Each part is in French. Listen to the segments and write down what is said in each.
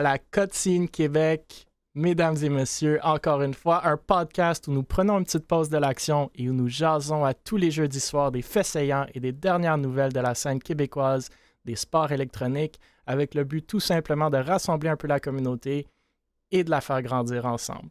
à la Cutscene Québec. Mesdames et messieurs, encore une fois, un podcast où nous prenons une petite pause de l'action et où nous jasons à tous les jeudis soirs des faits saillants et des dernières nouvelles de la scène québécoise des sports électroniques, avec le but tout simplement de rassembler un peu la communauté et de la faire grandir ensemble.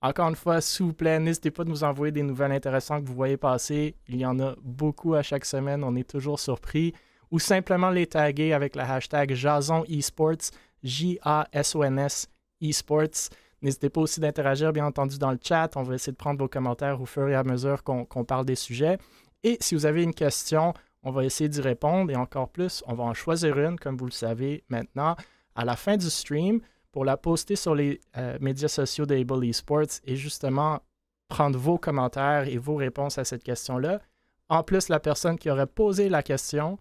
Encore une fois, s'il vous plaît, n'hésitez pas de nous envoyer des nouvelles intéressantes que vous voyez passer. Il y en a beaucoup à chaque semaine, on est toujours surpris. Ou simplement les taguer avec le hashtag Jason Esports, J-A-S-O-N-S Esports. N'hésitez pas aussi d'interagir, bien entendu, dans le chat. On va essayer de prendre vos commentaires au fur et à mesure qu'on parle des sujets. Et si vous avez une question, on va essayer d'y répondre. Et encore plus, on va en choisir une, comme vous le savez maintenant, à la fin du stream pour la poster sur les médias sociaux d'Able Esports et justement prendre vos commentaires et vos réponses à cette question-là. En plus, la personne qui aurait posé la question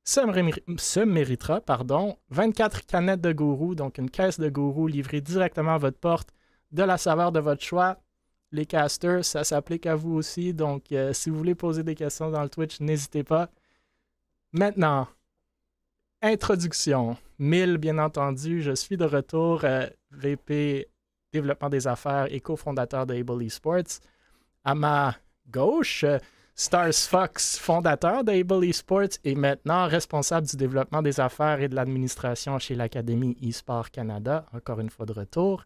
se méritera 24 canettes de gourou, donc une caisse de gourou livrée directement à votre porte de la saveur de votre choix. Les casters, ça s'applique à vous aussi, donc si vous voulez poser des questions dans le Twitch, n'hésitez pas. Maintenant, introduction. 1000, bien entendu, je suis de retour, VP Développement des affaires et cofondateur de Able Esports. À ma gauche, Stars Fox, fondateur d'Able Esports et maintenant responsable du développement des affaires et de l'administration chez l'Académie eSport Canada, encore une fois de retour.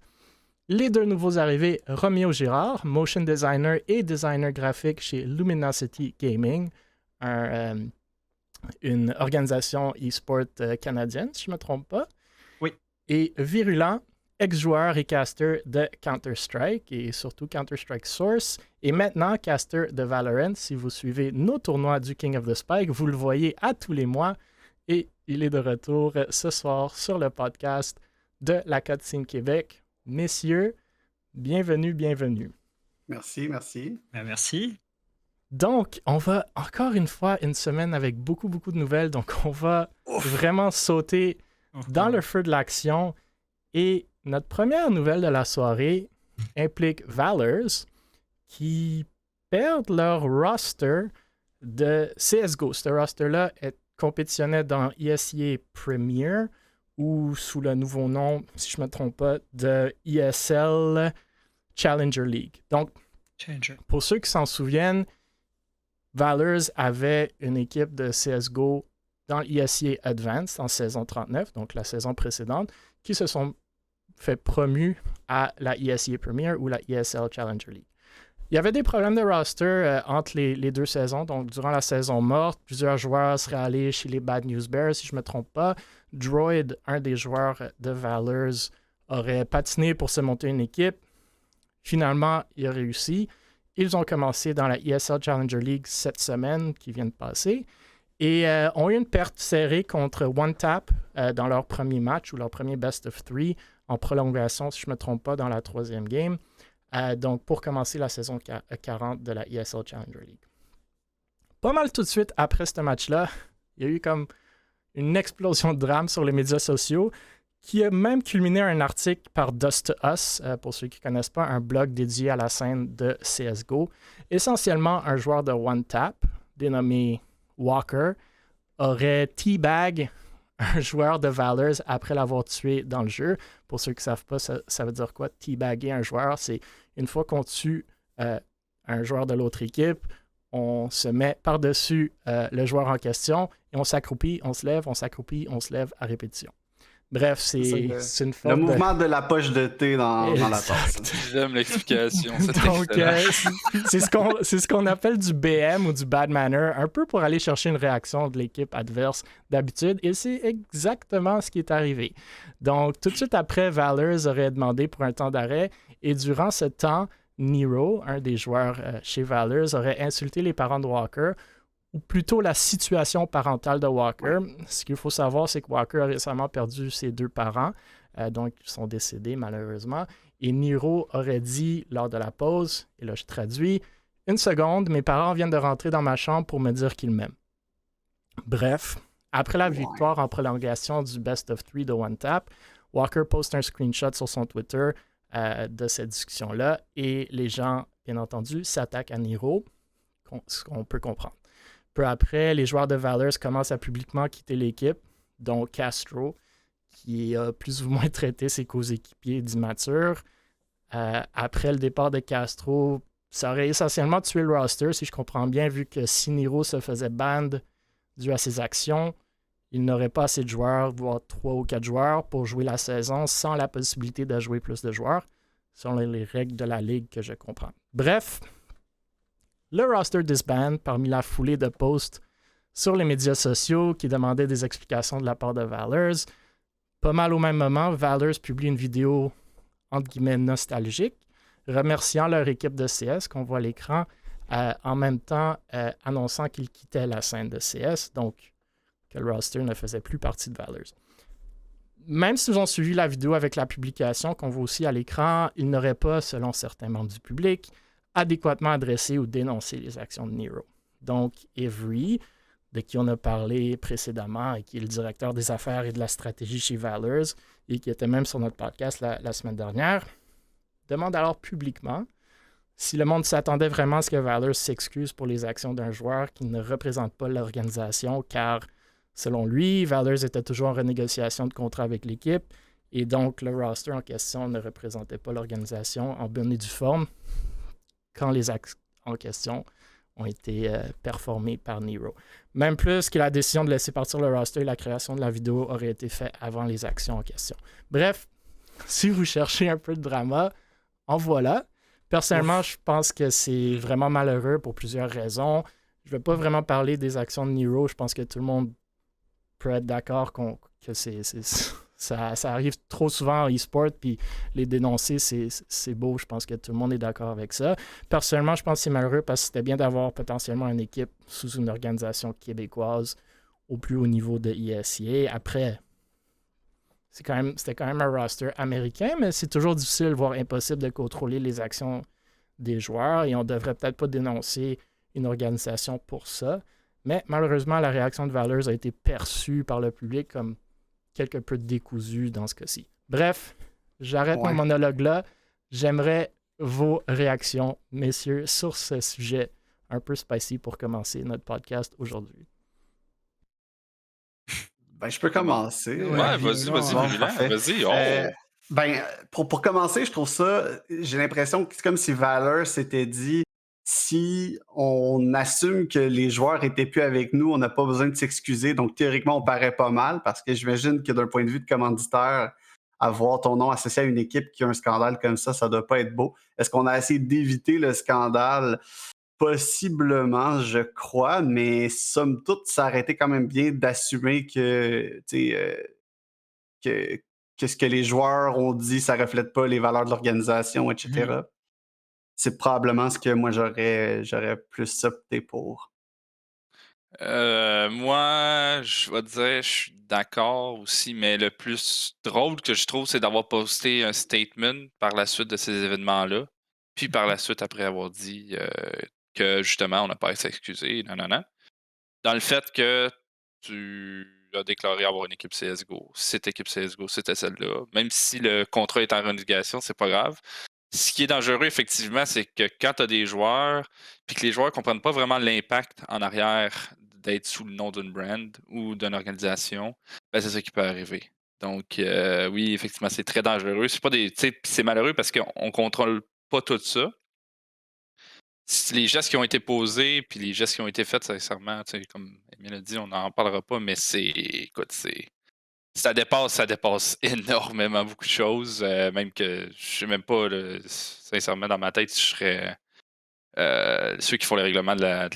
Les deux nouveaux arrivés, Roméo Girard, motion designer et designer graphique chez Luminosity Gaming, une organisation e-sport canadienne, si je ne me trompe pas. Oui. Et Virulent, ex-joueur et caster de Counter-Strike et surtout Counter-Strike Source. Et maintenant, caster de Valorant. Si vous suivez nos tournois du King of the Spike, vous le voyez à tous les mois. Et il est de retour ce soir sur le podcast de la Cutscene Québec. Messieurs, bienvenue. Merci. Merci. Donc, on va encore une fois une semaine avec beaucoup de nouvelles. Donc, on va vraiment sauter dans le feu de l'action. Et notre première nouvelle de la soirée implique Valors qui perdent leur roster de CSGO. Ce roster-là compétitionnait dans ESEA Premier ou sous le nouveau nom, si je ne me trompe pas, de ESL Challenger League. Donc, pour ceux qui s'en souviennent, Valors avait une équipe de CSGO dans ESEA Advanced en saison 39, donc la saison précédente, qui se sont fait promu à la ESEA Premier ou la ESL Challenger League. Il y avait des problèmes de roster entre les deux saisons. Donc, durant la saison morte, plusieurs joueurs seraient allés chez les Bad News Bears, si je ne me trompe pas. Droid, un des joueurs de Valors, aurait patiné pour se monter une équipe. Finalement, il a réussi. Ils ont commencé dans la ESL Challenger League cette semaine qui vient de passer et ont eu une perte serrée contre OneTap dans leur premier match ou leur premier best of 3 en prolongation, si je ne me trompe pas, dans la troisième game. Donc, pour commencer la saison 40 de la ESL Challenger League. Pas mal tout de suite après ce match-là, il y a eu comme une explosion de drame sur les médias sociaux qui a même culminé un article par Dust to Us, pour ceux qui ne connaissent pas, un blog dédié à la scène de CSGO. Essentiellement, un joueur de OneTap, dénommé Walker, aurait teabag un joueur de Valors après l'avoir tué dans le jeu. Pour ceux qui ne savent pas, ça veut dire quoi? Teabagger un joueur, c'est une fois qu'on tue un joueur de l'autre équipe, on se met par-dessus le joueur en question et on s'accroupit, on se lève, on s'accroupit, on se lève à répétition. Bref, c'est une forme le mouvement de la poche de thé dans la tasse. J'aime l'explication. Donc, c'est ce qu'on appelle du BM ou du bad manner, un peu pour aller chercher une réaction de l'équipe adverse d'habitude. Et c'est exactement ce qui est arrivé. Donc, tout de suite après, Valors aurait demandé pour un temps d'arrêt. Et durant ce temps, Nero, un des joueurs chez Valors, aurait insulté les parents de Walker, ou plutôt la situation parentale de Walker. Ce qu'il faut savoir, c'est que Walker a récemment perdu ses deux parents, donc ils sont décédés malheureusement. Et Nero aurait dit lors de la pause, et là je traduis, « Une seconde, mes parents viennent de rentrer dans ma chambre pour me dire qu'ils m'aiment. » Bref, après la victoire en prolongation du Best of 3 de OneTap, Walker poste un screenshot sur son Twitter de cette discussion-là et les gens, bien entendu, s'attaquent à Nero, ce qu'on peut comprendre. Peu après, les joueurs de Valors commencent à publiquement quitter l'équipe, dont Castro, qui a plus ou moins traité ses coéquipiers d'immatures. Après le départ de Castro, ça aurait essentiellement tué le roster, si je comprends bien, vu que si Niro se faisait ban dû à ses actions, il n'aurait pas assez de joueurs, voire 3 ou 4 joueurs, pour jouer la saison sans la possibilité de jouer plus de joueurs, selon les règles de la ligue que je comprends. Bref, le roster disband parmi la foulée de posts sur les médias sociaux qui demandaient des explications de la part de Valors. Pas mal au même moment, Valors publie une vidéo entre guillemets nostalgique, remerciant leur équipe de CS qu'on voit à l'écran, en même temps annonçant qu'ils quittaient la scène de CS, donc que le roster ne faisait plus partie de Valors. Même s'ils ont suivi la vidéo avec la publication qu'on voit aussi à l'écran, ils n'auraient pas, selon certains membres du public, adéquatement adressé ou dénoncé les actions de Nero. Donc, Avery, de qui on a parlé précédemment et qui est le directeur des affaires et de la stratégie chez Valors et qui était même sur notre podcast la semaine dernière, demande alors publiquement si le monde s'attendait vraiment à ce que Valors s'excuse pour les actions d'un joueur qui ne représente pas l'organisation, car selon lui, Valors était toujours en renégociation de contrat avec l'équipe et donc le roster en question ne représentait pas l'organisation en bonne et due forme quand les actes en question ont été performés par Nero. Même plus que la décision de laisser partir le roster et la création de la vidéo aurait été faite avant les actions en question. Bref, si vous cherchez un peu de drama, en voilà. Personnellement, je pense que c'est vraiment malheureux pour plusieurs raisons. Je ne vais pas vraiment parler des actions de Nero. Je pense que tout le monde peut être d'accord que ça arrive trop souvent en e-sport, puis les dénoncer, c'est beau. Je pense que tout le monde est d'accord avec ça. Personnellement, je pense que c'est malheureux parce que c'était bien d'avoir potentiellement une équipe sous une organisation québécoise au plus haut niveau de ESEA. Après, c'était quand même un roster américain, mais c'est toujours difficile, voire impossible de contrôler les actions des joueurs et on devrait peut-être pas dénoncer une organisation pour ça. Mais malheureusement, la réaction de Valors a été perçue par le public comme quelque peu décousue dans ce cas-ci. Bref, j'arrête mon monologue là. J'aimerais vos réactions, messieurs, sur ce sujet un peu spicy pour commencer notre podcast aujourd'hui. Ben, je peux commencer. Ouais, vas-y, Virulent. Vas-y. Pour commencer, je trouve ça, j'ai l'impression que c'est comme si Valor s'était dit, si on assume que les joueurs étaient plus avec nous, on n'a pas besoin de s'excuser. Donc, théoriquement, on paraît pas mal parce que j'imagine que d'un point de vue de commanditaire, avoir ton nom associé à une équipe qui a un scandale comme ça doit pas être beau. Est-ce qu'on a essayé d'éviter le scandale? Possiblement, je crois, mais somme toute, ça aurait été quand même bien d'assumer que ce que les joueurs ont dit, ça reflète pas les valeurs de l'organisation, etc. C'est probablement ce que moi, j'aurais plus opté pour. Moi, je vais te dire, je suis d'accord aussi, mais le plus drôle que je trouve, c'est d'avoir posté un statement par la suite de ces événements-là, puis par la suite, après avoir dit que justement, on n'a pas à s'excuser, non. Dans le fait que tu as déclaré avoir une équipe CSGO. Cette équipe CSGO, c'était celle-là. Même si le contrat est en renégociation, c'est pas grave. Ce qui est dangereux, effectivement, c'est que quand tu as des joueurs, puis que les joueurs ne comprennent pas vraiment l'impact en arrière d'être sous le nom d'une brand ou d'une organisation, ben c'est ça qui peut arriver. Donc, oui, effectivement, c'est très dangereux. C'est malheureux parce qu'on ne contrôle pas tout ça. Les gestes qui ont été posés, puis les gestes qui ont été faits, sincèrement, comme Emile a dit, on n'en parlera pas, mais écoute, ça dépasse énormément beaucoup de choses, même que je sais même pas, sincèrement, dans ma tête, je serais ceux qui font les règlements de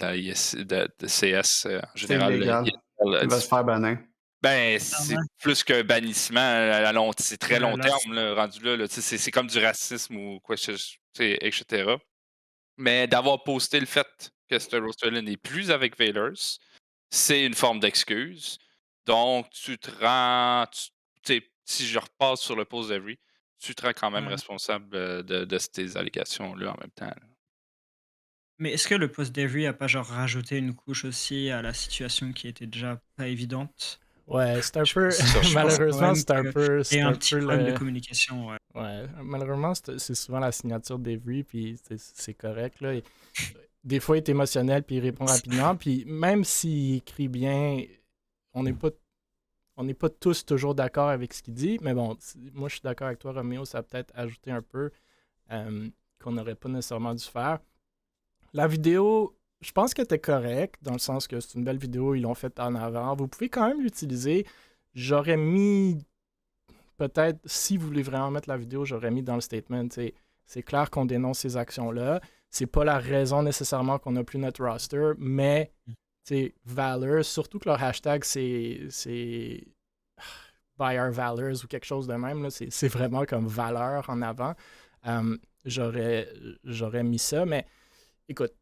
CS en général. C'est illégal. Il va se faire bannir. Ben, c'est plus qu'un bannissement c'est très long terme, là, rendu là c'est comme du racisme ou quoi, etc. Mais d'avoir posté le fait que ce roster-là n'est plus avec Valors, c'est une forme d'excuse. Donc, tu te rends. Si je repasse sur le post d'Avery, tu te rends quand même responsable de ces allégations-là en même temps. Là. Mais est-ce que le post d'Avery a pas genre rajouté une couche aussi à la situation qui était déjà pas évidente? Ouais, c'est un peu. Malheureusement, c'est un peu. C'est un petit problème de communication, ouais. Ouais, malheureusement, c'est souvent la signature d'Avery, puis c'est correct, là. Des fois, il est émotionnel, puis il répond rapidement, puis même s'il écrit bien, on n'est pas on n'est pas tous toujours d'accord avec ce qu'il dit, mais bon, moi je suis d'accord avec toi, Roméo, ça a peut-être ajouté un peu qu'on n'aurait pas nécessairement dû faire. La vidéo, je pense que t'es correct, dans le sens que c'est une belle vidéo, ils l'ont faite en avant. Vous pouvez quand même l'utiliser. J'aurais mis, peut-être, si vous voulez vraiment mettre la vidéo, j'aurais mis dans le statement, c'est clair qu'on dénonce ces actions-là. C'est pas la raison nécessairement qu'on n'a plus notre roster, mais Valor, surtout que leur hashtag, c'est Buy Our Valors ou quelque chose de même. Là. C'est vraiment comme valeur en avant. J'aurais mis ça, mais écoute,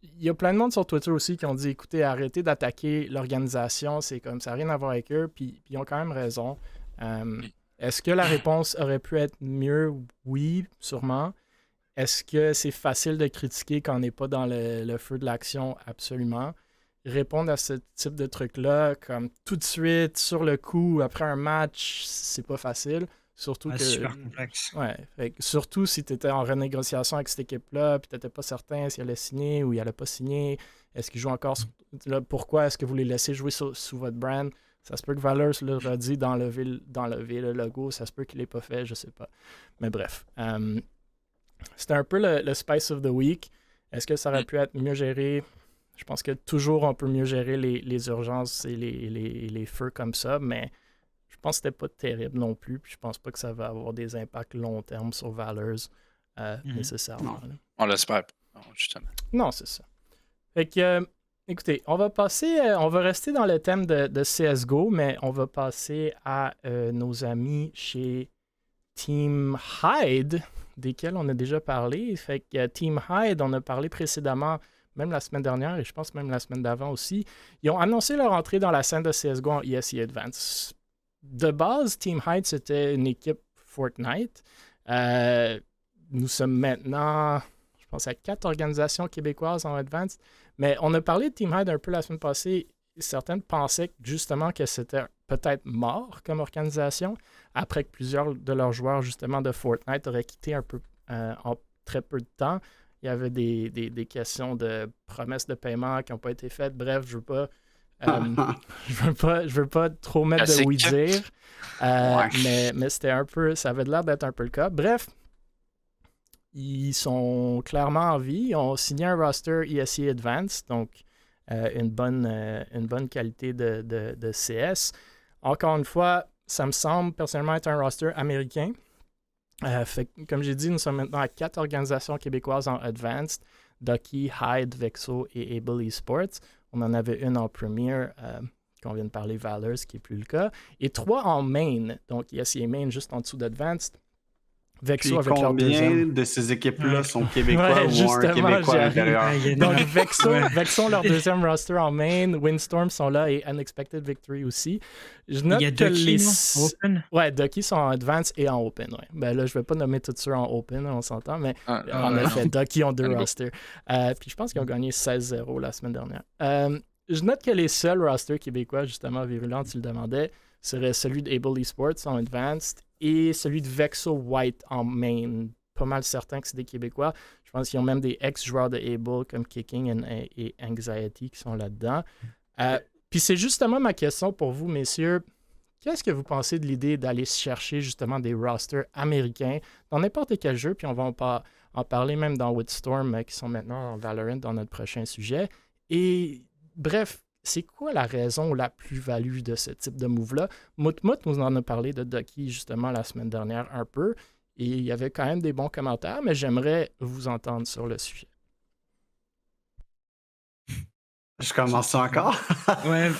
il y a plein de monde sur Twitter aussi qui ont dit écoutez, arrêtez d'attaquer l'organisation, c'est comme ça n'a rien à voir avec eux, puis ils ont quand même raison. Est-ce que la réponse aurait pu être mieux? Oui, sûrement. Est-ce que c'est facile de critiquer quand on n'est pas dans le feu de l'action? Absolument. Répondre à ce type de truc-là, comme tout de suite, sur le coup, après un match, c'est pas facile. Surtout que. Super complexe. Ouais. Surtout si tu étais en renégociation avec cette équipe-là, puis tu n'étais pas certain si elle allait signer ou il allait pas signer. Est-ce qu'il joue encore là, pourquoi est-ce que vous les laissez jouer sous votre brand? Ça se peut que Valor leur a dit d'enlever le logo. Ça se peut qu'il l'ait pas fait, je sais pas. Mais bref. C'était un peu le Spice of the Week. Est-ce que ça aurait pu être mieux géré? Je pense que toujours on peut mieux gérer les urgences et les feux comme ça, mais je pense que c'était pas terrible non plus. Puis je pense pas que ça va avoir des impacts long terme sur Valors nécessairement. Non. On l'espère pas, justement. Non, c'est ça. Fait que, écoutez, on va rester dans le thème de CSGO, mais on va passer à nos amis chez Team Hyde, desquels on a déjà parlé. Fait que Team Hyde, on a parlé précédemment, même la semaine dernière, et je pense même la semaine d'avant aussi. Ils ont annoncé leur entrée dans la scène de CSGO en ESE Advance. De base, Team Hyde, c'était une équipe Fortnite. Nous sommes maintenant, je pense, à 4 organisations québécoises en Advance. Mais on a parlé de Team Hyde un peu la semaine passée. Certains pensaient justement que c'était peut-être mort comme organisation, après que plusieurs de leurs joueurs justement de Fortnite auraient quitté un peu en très peu de temps. Il y avait des questions de promesses de paiement qui n'ont pas été faites. Bref, je veux pas trop mettre de oui-dire, mais c'était un peu, ça avait l'air d'être un peu le cas. Bref, ils sont clairement en vie. Ils ont signé un roster ESE Advance, donc une bonne qualité de CS. Encore une fois, ça me semble personnellement être un roster américain. Fait, comme j'ai dit, nous sommes maintenant à 4 organisations québécoises en Advanced: Ducky, Hyde, Vexo et Able Esports. On en avait une en Premier, qu'on vient de parler, Valor, ce qui n'est plus le cas. Et 3 en Main, donc ESE Main juste en dessous d'Advanced. Vexo puis avec combien de ces équipes-là sont québécois ou un Québécois à l'intérieur? Donc Vexo, leur deuxième roster en main, Windstorm sont là et Unexpected Victory aussi. Je note il y a Ducky, Open? Ouais, Ducky sont en Advance et en Open. Ouais. Ben là, je vais pas nommer tout ça en Open, on s'entend, mais en effet, Ducky ont 2 rosters. Puis je pense qu'ils ont gagné 16-0 la semaine dernière. Je note que les seuls rosters québécois, justement, virulents, tu le demandais, serait celui d'Able Esports en Advanced et celui de Vexo White en Main. Pas mal certain que c'est des Québécois. Je pense qu'ils ont même des ex-joueurs de Able comme Kicking et Anxiety qui sont là-dedans. Puis c'est justement ma question pour vous, messieurs. Qu'est-ce que vous pensez de l'idée d'aller chercher justement des rosters américains dans n'importe quel jeu? Puis on va en parler même dans Woodstorm, qui sont maintenant en Valorant dans notre prochain sujet. Et bref, c'est quoi la raison ou la plus-value de ce type de move-là? Moutmout nous en a parlé de Ducky justement la semaine dernière un peu, et il y avait quand même des bons commentaires, mais j'aimerais vous entendre sur le sujet. Je commence encore? Ouais,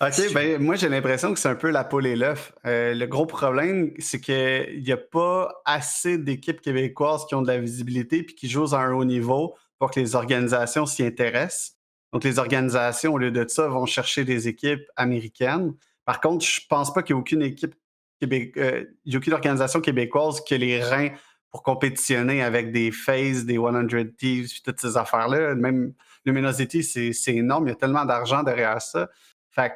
OK, ben moi j'ai l'impression que c'est un peu la poule et l'œuf. Le gros problème, c'est qu'il n'y a pas assez d'équipes québécoises qui ont de la visibilité puis qui jouent à un haut niveau pour que les organisations s'y intéressent. Donc, les organisations, au lieu de ça, vont chercher des équipes américaines. Par contre, je pense pas qu'il y ait aucune équipe il y a aucune organisation québécoise qui a les reins pour compétitionner avec des FaZe, des 100 Thieves, puis toutes ces affaires-là. Même Luminosity, c'est énorme. Il y a tellement d'argent derrière ça. Fait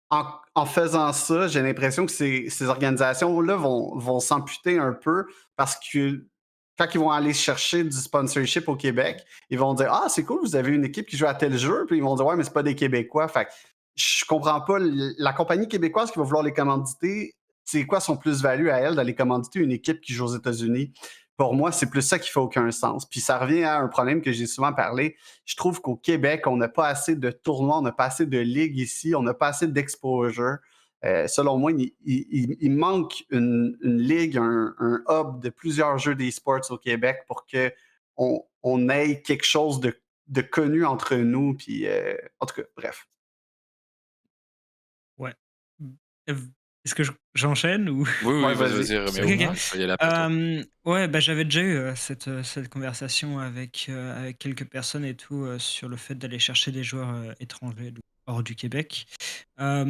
en faisant ça, j'ai l'impression que ces organisations-là vont s'amputer un peu parce que quand ils vont aller chercher du sponsorship au Québec, ils vont dire « Ah, c'est cool, vous avez une équipe qui joue à tel jeu. » Puis ils vont dire « Ouais, mais c'est pas des Québécois. » Fait je comprends pas. La compagnie québécoise qui va vouloir les commanditer, c'est quoi son plus-value à elle d'aller commanditer une équipe qui joue aux États-Unis? Pour moi, c'est plus ça qui fait aucun sens. Puis ça revient à un problème que j'ai souvent parlé. Je trouve qu'au Québec, on n'a pas assez de tournois, on n'a pas assez de ligues ici, on n'a pas assez d'exposure. Selon moi, il manque une ligue, un hub de plusieurs jeux d'e-sports au Québec pour qu'on ait quelque chose de connu entre nous. Puis, en tout cas, bref. Ouais. Mmh. Est-ce que j'enchaîne ou? Oui, oui, Ouais, vas-y, vas-y. vas-y, Roméo. OK, OK. Je vais y aller après toi. Ouais, bah, j'avais déjà eu, cette conversation avec quelques personnes et tout, sur le fait d'aller chercher des joueurs, étrangers hors du Québec. Bah,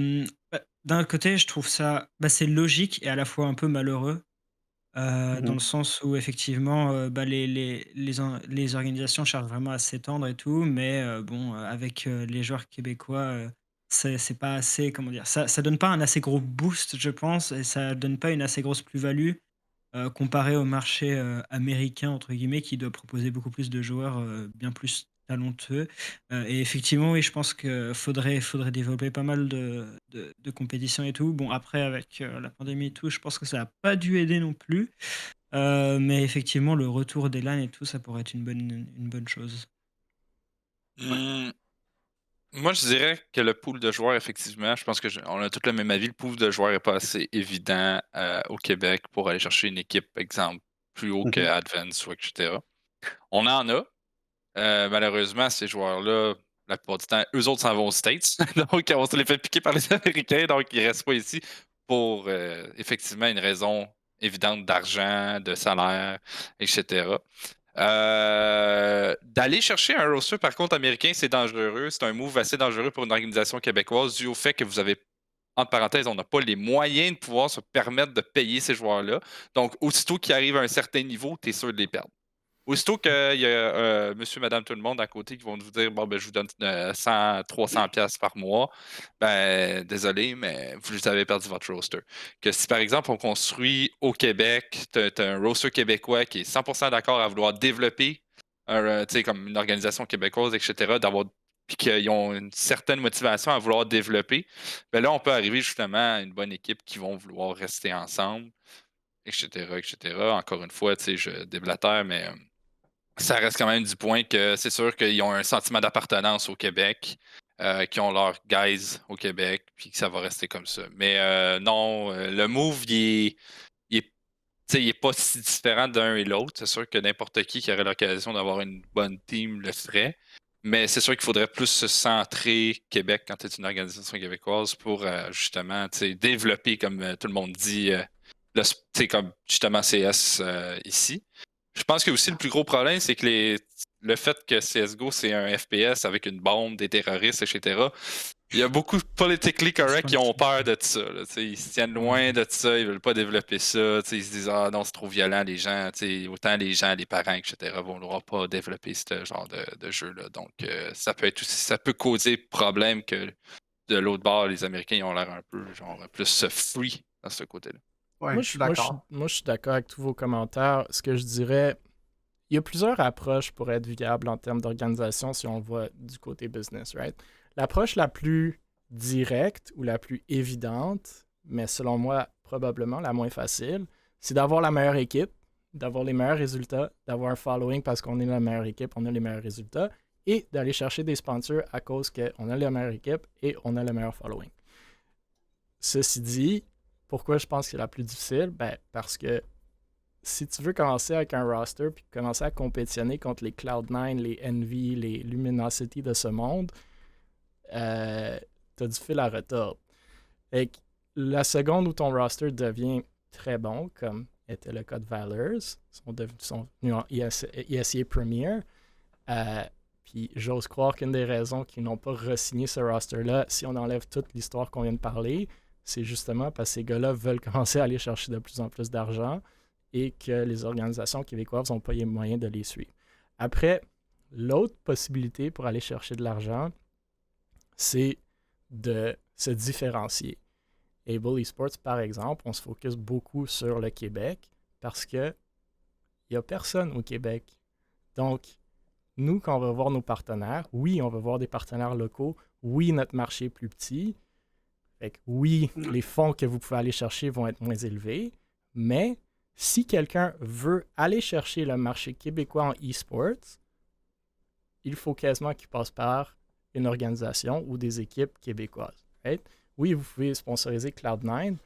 d'un côté, je trouve ça, bah, c'est logique et à la fois un peu malheureux, dans le Mhm. sens où effectivement, bah, les organisations cherchent vraiment à s'étendre et tout, mais bon, avec, les joueurs québécois, c'est pas assez, comment dire? Ça donne pas un assez gros boost, je pense, et ça donne pas une assez grosse plus-value, comparé au marché, «américain» entre guillemets, qui doit proposer beaucoup plus de joueurs, bien plus talentueux. Et effectivement, oui, je pense que faudrait développer pas mal de compétitions et tout. Bon, après avec, la pandémie et tout, je pense que ça a pas dû aider non plus, mais effectivement le retour des LAN et tout, ça pourrait être une bonne chose. Ouais. Mmh, moi, je dirais que le pool de joueurs, effectivement, je pense on a tous le même avis. Le pool de joueurs est pas assez évident au Québec pour aller chercher une équipe, exemple, plus haut que Mhm. Advance ou etc. On en a. Malheureusement, ces joueurs-là, la plupart du temps, eux autres s'en vont aux States. Donc, on se les fait piquer par les Américains. Donc, ils restent pas ici pour effectivement une raison évidente d'argent, de salaire, etc. D'aller chercher un roster, par contre, américain, c'est dangereux. C'est un move assez dangereux pour une organisation québécoise dû au fait que vous avez, entre parenthèses, on n'a pas les moyens de pouvoir se permettre de payer ces joueurs-là. Donc, aussitôt qu'ils arrivent à un certain niveau, tu es sûr de les perdre. Aussitôt qu'il y a monsieur, madame, tout le monde à côté qui vont vous dire bon, ben, je vous donne 100, 300 pièces par mois, ben, désolé, mais vous avez perdu votre roster. Que si, par exemple, on construit au Québec, tu as un roster québécois qui est 100% d'accord à vouloir développer, tu sais, comme une organisation québécoise, etc., puis qu'ils ont une certaine motivation à vouloir développer, ben là, on peut arriver justement à une bonne équipe qui vont vouloir rester ensemble, etc., etc. Encore une fois, tu sais, je déblatère, mais ça reste quand même du point que c'est sûr qu'ils ont un sentiment d'appartenance au Québec, qu'ils ont leurs guys au Québec, puis que ça va rester comme ça. Mais non, le move, il est, tu sais, il est pas si différent d'un et l'autre. C'est sûr que n'importe qui aurait l'occasion d'avoir une bonne team le ferait. Mais c'est sûr qu'il faudrait plus se centrer Québec quand tu es une organisation québécoise pour justement tu sais, développer, comme tout le monde dit, tu sais, comme justement CS ici. Je pense que aussi le plus gros problème, c'est que le fait que CSGO, c'est un FPS avec une bombe, des terroristes, etc. Il y a beaucoup de politically correct qui ont peur de ça. Là, tu sais, ils se tiennent loin de ça, ils veulent pas développer ça. Tu sais, ils se disent ah non, c'est trop violent, les gens. Tu sais, autant les gens, les parents, etc. vont vouloir pas développer ce genre de jeu-là. Donc ça peut être aussi, ça peut causer problème que de l'autre bord, les Américains ils ont l'air un peu genre plus free dans ce côté-là. Ouais, je suis d'accord. Moi, je suis d'accord avec tous vos commentaires. Ce que je dirais, il y a plusieurs approches pour être viable en termes d'organisation si on voit du côté business, right? L'approche la plus directe ou la plus évidente, mais selon moi, probablement la moins facile, c'est d'avoir la meilleure équipe, d'avoir les meilleurs résultats, d'avoir un following parce qu'on est la meilleure équipe, on a les meilleurs résultats, et d'aller chercher des sponsors à cause qu'on a la meilleure équipe et on a le meilleur following. Ceci dit, pourquoi je pense que c'est la plus difficile? Ben, parce que si tu veux commencer avec un roster puis commencer à compétitionner contre les Cloud9, les Envy, les Luminosity de ce monde, t'as du fil à retordre. Et la seconde où ton roster devient très bon, comme était le cas de Valors, sont venus en ESEA Premier, puis j'ose croire qu'une des raisons qu'ils n'ont pas re-signé ce roster-là, si on enlève toute l'histoire qu'on vient de parler, c'est justement parce que ces gars-là veulent commencer à aller chercher de plus en plus d'argent et que les organisations québécoises n'ont pas les moyens de les suivre. Après, l'autre possibilité pour aller chercher de l'argent, c'est de se différencier. Able Esports, par exemple, on se focus beaucoup sur le Québec parce qu'il n'y a personne au Québec. Donc, nous, quand on va voir nos partenaires, oui, on va voir des partenaires locaux Oui, notre marché est plus petit. Fait que oui, les fonds que vous pouvez aller chercher vont être moins élevés. Mais si quelqu'un veut aller chercher le marché québécois en e-sports, il faut quasiment qu'il passe par une organisation ou des équipes québécoises. Right? Oui, vous pouvez sponsoriser Cloud9,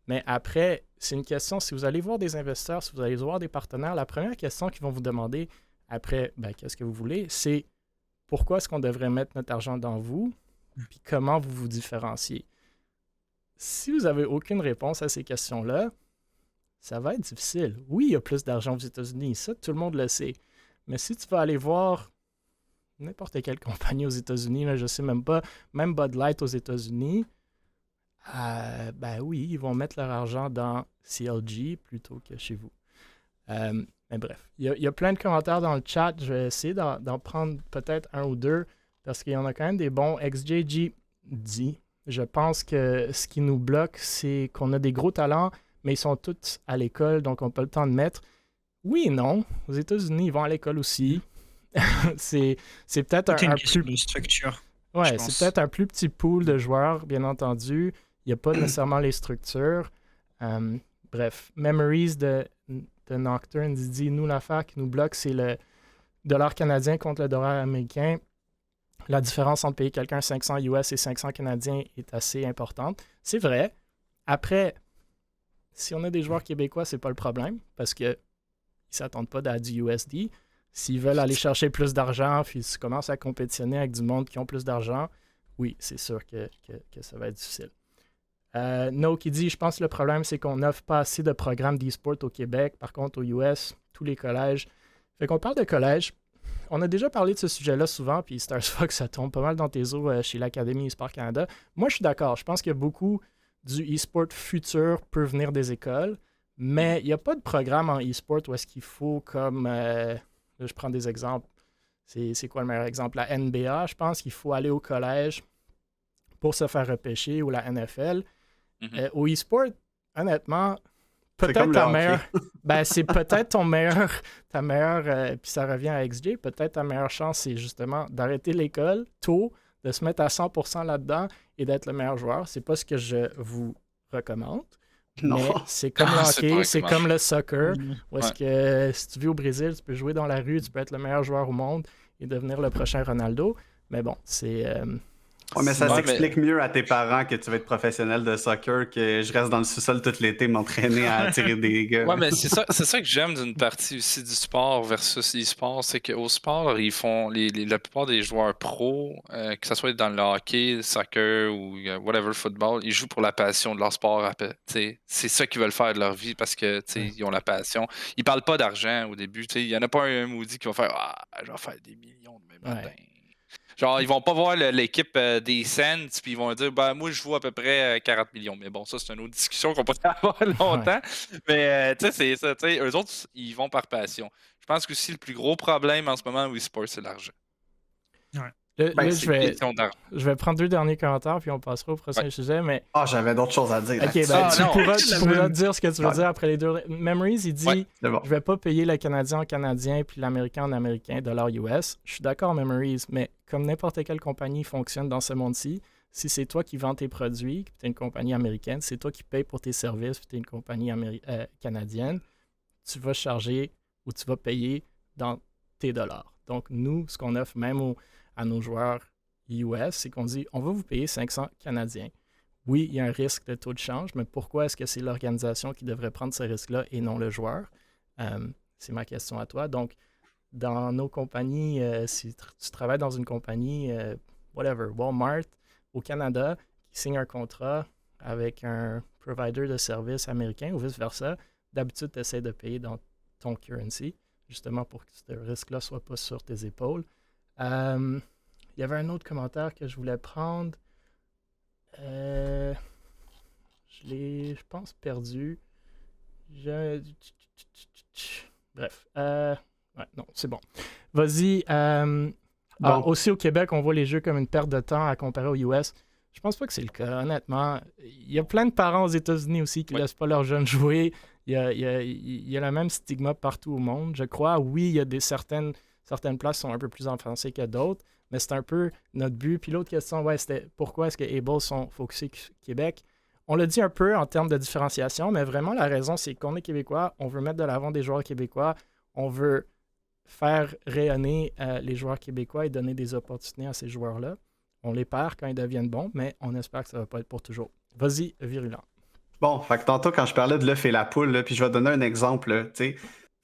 mais après, c'est une question, si vous allez voir des investisseurs, si vous allez voir des partenaires, la première question qu'ils vont vous demander après, qu'est-ce que vous voulez, c'est pourquoi est-ce qu'on devrait mettre notre argent dans vous, puis comment vous vous différenciez. Si vous n'avez aucune réponse à ces questions-là, ça va être difficile. Oui, il y a plus d'argent aux États-Unis, ça, tout le monde le sait. Mais si tu vas aller voir n'importe quelle compagnie aux États-Unis, là, je ne sais même pas, même Bud Light aux États-Unis, oui, ils vont mettre leur argent dans CLG plutôt que chez vous. Mais bref, il y a plein de commentaires dans le chat. Je vais essayer d'en prendre peut-être un ou deux parce qu'il y en a quand même des bons. XJG dit, je pense que ce qui nous bloque, c'est qu'on a des gros talents, mais ils sont tous à l'école, donc on n'a pas le temps de mettre. Oui et non. Aux États-Unis, ils vont à l'école aussi. c'est peut-être un plus de structure. Ouais, c'est peut-être un plus petit pool de joueurs, bien entendu. Il n'y a pas nécessairement les structures. Bref, Memories de Nocturne dit nous, l'affaire qui nous bloque, c'est le dollar canadien contre le dollar américain. La différence entre payer quelqu'un 500 US et 500 canadiens est assez importante. C'est vrai. Après, si on a des joueurs québécois, c'est pas le problème parce qu'ils ne s'attendent pas à du USD. S'ils veulent aller chercher plus d'argent, puis ils commencent à compétitionner avec du monde qui ont plus d'argent, oui, c'est sûr que ça va être difficile. No qui dit, je pense que le problème, c'est qu'on n'offre pas assez de programmes d'e-sport au Québec. Par contre, aux US, tous les collèges. Fait qu'on parle de collège. On a déjà parlé de ce sujet-là souvent, puis Stars Fox, ça tombe pas mal dans tes eaux chez l'Académie eSport Canada. Moi, je suis d'accord. Je pense que beaucoup du e-sport futur peut venir des écoles, mais il n'y a pas de programme en e-sport où est-ce qu'il faut comme... Là, je prends des exemples. C'est quoi le meilleur exemple? La NBA, je pense qu'il faut aller au collège pour se faire repêcher, ou la NFL. Au e-sport, honnêtement, peut-être ta meilleure... c'est peut-être ta meilleure... puis ça revient à XJ, peut-être ta meilleure chance, c'est justement d'arrêter l'école tôt, de se mettre à 100% là-dedans et d'être le meilleur joueur. C'est pas ce que je vous recommande. Non. Mais c'est comme le hockey, c'est comme le soccer, où est-ce que si tu vis au Brésil, tu peux jouer dans la rue, tu peux être le meilleur joueur au monde et devenir le prochain Ronaldo. Mais bon, c'est... mais ça s'explique mieux à tes parents que tu vas être professionnel de soccer que je reste dans le sous-sol tout l'été m'entraîner à tirer des gars. Ouais, mais c'est ça que j'aime d'une partie aussi du sport versus l'e-sport, c'est qu'au sport, ils font la plupart des joueurs pros, que ce soit dans le hockey, le soccer ou whatever, football, ils jouent pour la passion de leur sport. C'est ça qu'ils veulent faire de leur vie parce que ils ont la passion. Ils parlent pas d'argent au début. Il n'y en a pas un maudit qui va faire je vais faire des millions demain matin. Genre, ils vont pas voir l'équipe des Sens, puis ils vont dire, moi, je vaux à peu près 40 millions. Mais bon, ça, c'est une autre discussion qu'on peut avoir longtemps. Mais, c'est ça, eux autres, ils vont par passion. Je pense que aussi, le plus gros problème en ce moment au e-sport, c'est l'argent. Je vais prendre 2 derniers commentaires, puis on passera au prochain sujet, mais... j'avais d'autres choses à dire. Ok, tu pourras dire ce que tu veux dire après les deux. Memories, il dit, je vais pas payer le Canadien en Canadien, puis l'Américain en Américain, dollar US. Je suis d'accord, Memories, mais comme n'importe quelle compagnie fonctionne dans ce monde-ci, si c'est toi qui vends tes produits, puis tu es une compagnie américaine, c'est toi qui payes pour tes services, puis tu es une compagnie canadienne, tu vas charger ou tu vas payer dans tes dollars. Donc, nous, ce qu'on offre même à nos joueurs US, c'est qu'on dit, on va vous payer 500 Canadiens. Oui, il y a un risque de taux de change, mais pourquoi est-ce que c'est l'organisation qui devrait prendre ce risque-là et non le joueur? C'est ma question à toi. Donc, dans nos compagnies, si tu travailles dans une compagnie, Walmart au Canada, qui signe un contrat avec un provider de services américain ou vice-versa, d'habitude, tu essaies de payer dans ton currency, justement pour que ce risque-là ne soit pas sur tes épaules. Il y avait un autre commentaire que je voulais prendre. Je l'ai, je pense, perdu. Bref. Non, c'est bon. Vas-y. Aussi au Québec, on voit les jeux comme une perte de temps à comparer aux US. Je pense pas que c'est le cas, honnêtement. Il y a plein de parents aux États-Unis aussi qui ne laissent pas leurs jeunes jouer. Il y a le même stigma partout au monde. Je crois, oui, il y a certaines certaines places sont un peu plus avancées que d'autres, mais c'est un peu notre but. Puis l'autre question, c'était pourquoi est-ce que Able sont focusés Québec? On l'a dit un peu en termes de différenciation, mais vraiment la raison, c'est qu'on est québécois, on veut mettre de l'avant des joueurs québécois, on veut faire rayonner les joueurs québécois et donner des opportunités à ces joueurs-là. On les perd quand ils deviennent bons, mais on espère que ça ne va pas être pour toujours. Vas-y, Virulent. Bon, fait que tantôt, quand je parlais de l'œuf et la poule, là, puis je vais donner un exemple, tu sais.